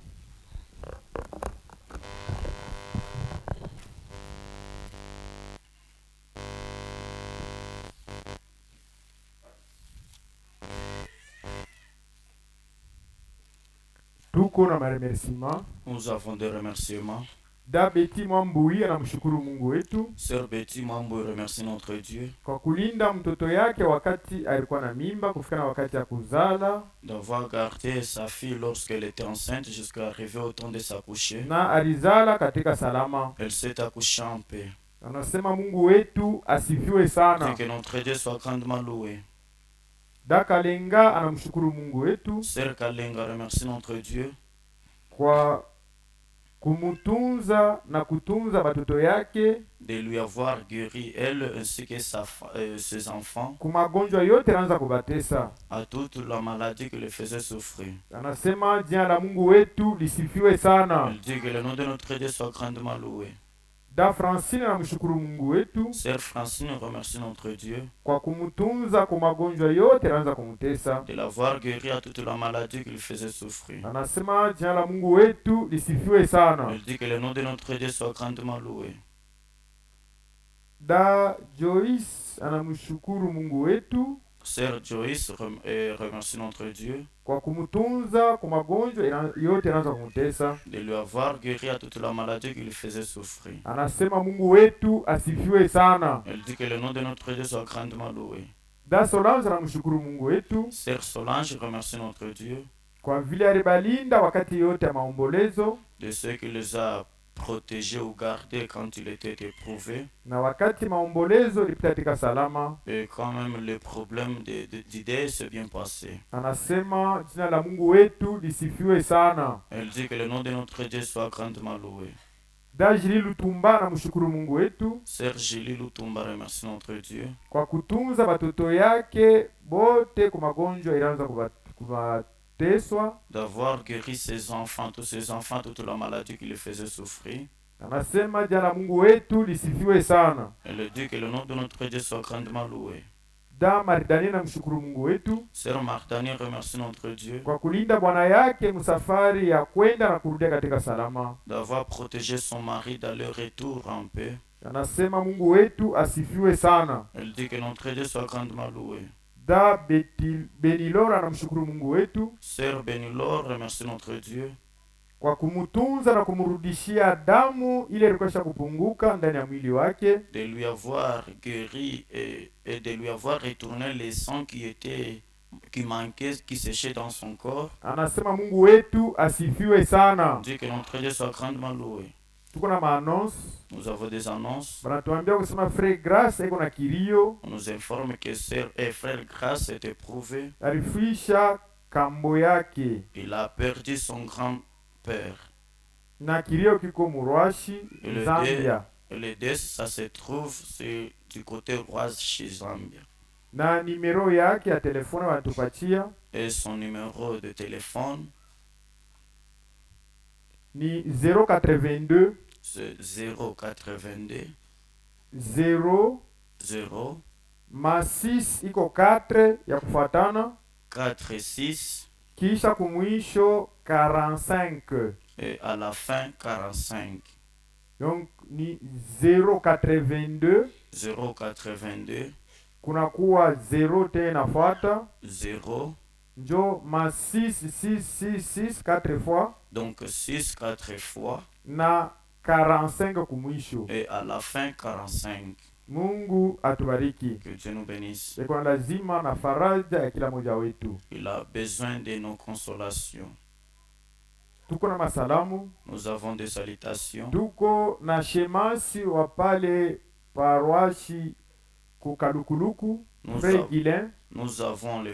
Tuko na maremerciement. Nous avons des remerciements. Da Betty Mwambui anamshukuru Mungu wetu. Sœur Betty Mwambui remercie notre Dieu Kwa kulinda mtoto yake wakati alikuwa na mimba kufika na wakati ya kuzala. d'avoir gardé sa fille lorsqu'elle était enceinte jusqu'à arriver au temps de s'accoucher. Na alizala katika salama. Elle s'est accouchée en paix. Anasema Mungu wetu asifiwe sana. Que notre Dieu soit grandement loué. Da Kalenga anamshukuru Mungu wetu Sœur Kalenga remercie notre Dieu kwa kumutunza na kutunza watoto yake de lui avoir guéri elle ainsi que ses enfants kumagonjwa yote anaanza kubatesa. à toute la maladie que les faisait souffrir. Anasema jina la Mungu wetu lisifiwe sana. Elle dit que le nom de notre Dieu soit grandement loué. Da Francine anamshukuru Mungu wetu Sœur Francine remercie notre Dieu kwa kumutunza kwa magonjwa yote anaanza kumutesa. de l'avoir guéri à toute la maladie qu'il faisait souffrir. Anasema jina la Mungu wetu lisifiwe sana. Elle dit que le nom de notre Dieu soit grandement loué. Da Joyce anamshukuru Mungu wetu Sœur Joyce remercie notre Dieu kwa kumutunza kwa magonjwa yote anaanza kumutesa. de lui avoir guéri à toute la maladie qu'il faisait souffrir. Anasema Mungu wetu asifiwe sana. Elle dit que le nom de notre Dieu soit grandement loué. Da Solange anamshukuru Mungu wetu Sœur Solange remercie notre Dieu kwa vile alibalinda wakati yote ya maombolezo de ce qu'il les a protégés ou gardés quand il était éprouvé. na wakati maombolezo ilipita katika salama. Et quand même le problème d'idées s'est bien passé. Anasema jina la Mungu wetu lisifiwe sana. Elle dit que le nom de notre Dieu soit grandement loué. Dajili Lutumba anamshukuru Mungu wetu Sœur Julie Lutumba remercie notre Dieu kwa kutunza watoto yake bote kwa magonjwa ilianza kubateswa. d'avoir guéri ses enfants, tous ses enfants, toute la maladie qui les faisait souffrir. Anasema jana Mungu wetu lisifiwe sana. Elle dit que le nom de notre Dieu soit grandement loué. Da Maridani namshukuru Mungu wetu Sœur Martani remercie notre Dieu kwa kulinda bwana yake msafari ya kwenda na kurudia katika salama. d'avoir protégé son mari dans le retour en paix. Anasema Mungu wetu asifiwe sana. Elle dit que notre Dieu soit grandement loué. Da Benilora anamshukuru Mungu wetu Sœur Benilor remercie notre Dieu kwa kumutunza na kumrudishia damu ile ilikuwa kupunguka ndani ya mwili wake, de lui avoir guéri et de lui avoir retourné les sangs qui manquaient, qui séchaient dans son corps. Anasema Mungu wetu asifiwe sana. Dit que notre Dieu soit grandement loué. Tuko na maannonce. Nous avons des annonces. Banatuambia kusema Frère Grace iko na kilio. On nous informe que Sœur et Frère Grace est éprouvé. Alifisha kambo yake. Il a perdu son grand-père. Na kilio kiko Murwashi, Zambia. Et le deuil, ça se trouve du côté roi chez Zambia. Na numero yake ya telefone wanatupatia. Et son numéro de téléphone ni 082 c'est 082 0 0 6 iko 4 ya kufuatana 46 kisha kumwisho 45 et à la fin 45. Donc ni 082 082 kunakuwa 0 tena nafuata 0 njo 6 4 fois, donc 6 4 fois na 45 kumwisho et à la fin 45. Mungu atubariki. Que Dieu nous bénisse. Eko lazima na faraja ya kila moja wetu. Il a besoin de nos consolations. Tuko na masalamu. Nous avons des salutations. Tuko na shemasi wa pale paroishi kukalukuluku, Frère Guilain. Nous avons les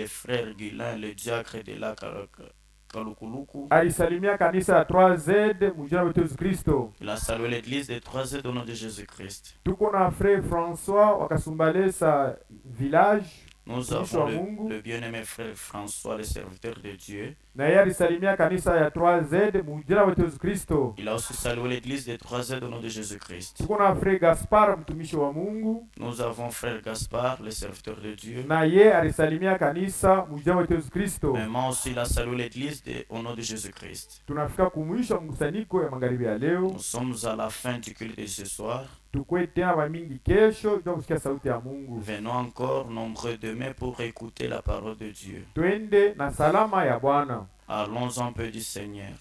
frères Guilain, le diacre de la Kalukuluku. Alisalimia kanisa ya 3Z mujina wetu Yesu Kristo. Il a salué l'église des 3Z au nom de Jésus-Christ. Tuko na Frère François wakasumbalesa village. Nous avons le bien-aimé frère François, le serviteur de Dieu. Na yeye alisalimia kanisa ya 3Z mujina wetu Yesu Kristo. Il a aussi salué l'église des 3Z au nom de Jésus-Christ. Tuko na Frère Gaspard mtumishi wa Mungu. Nous avons frère Gaspard, le serviteur de Dieu. Na yeye alisalimia kanisa mujina wetu Yesu Kristo. Mais moi aussi il a salué l'église au nom de Jésus-Christ. Tunafika kumwisho mkusanyiko ya magharibi ya leo. Nous sommes à la fin du culte de ce soir. Tukwe tena bamingi kesho ndio kusikia sauti ya Mungu. Venons encore nombreux demain pour écouter la parole de Dieu. Twende na salama ya Bwana. Allons un peu du Seigneur.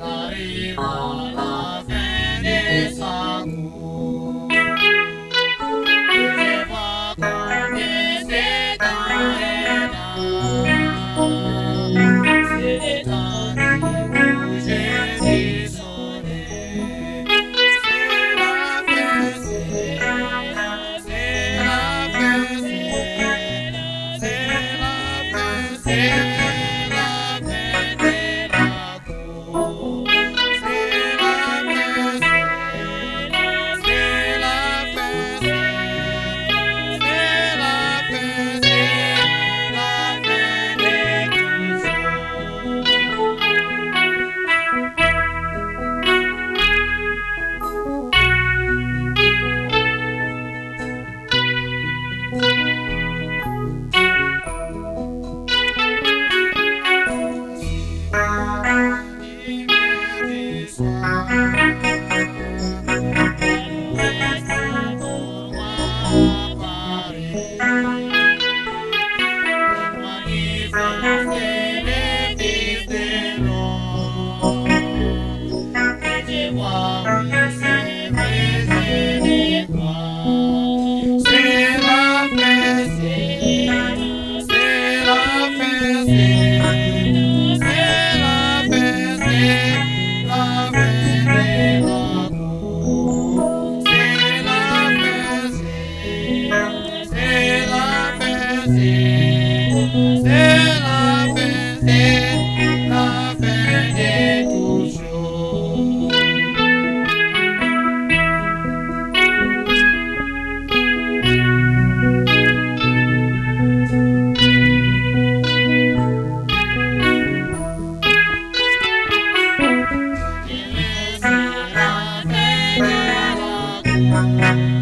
Arrive à la fin des amours. Thank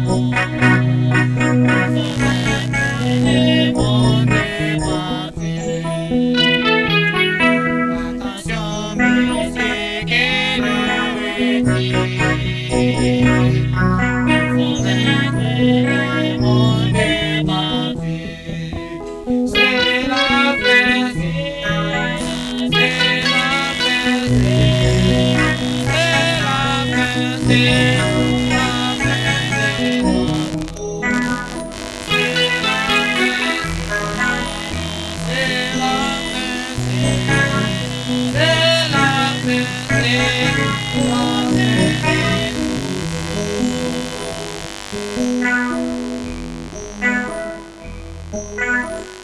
you.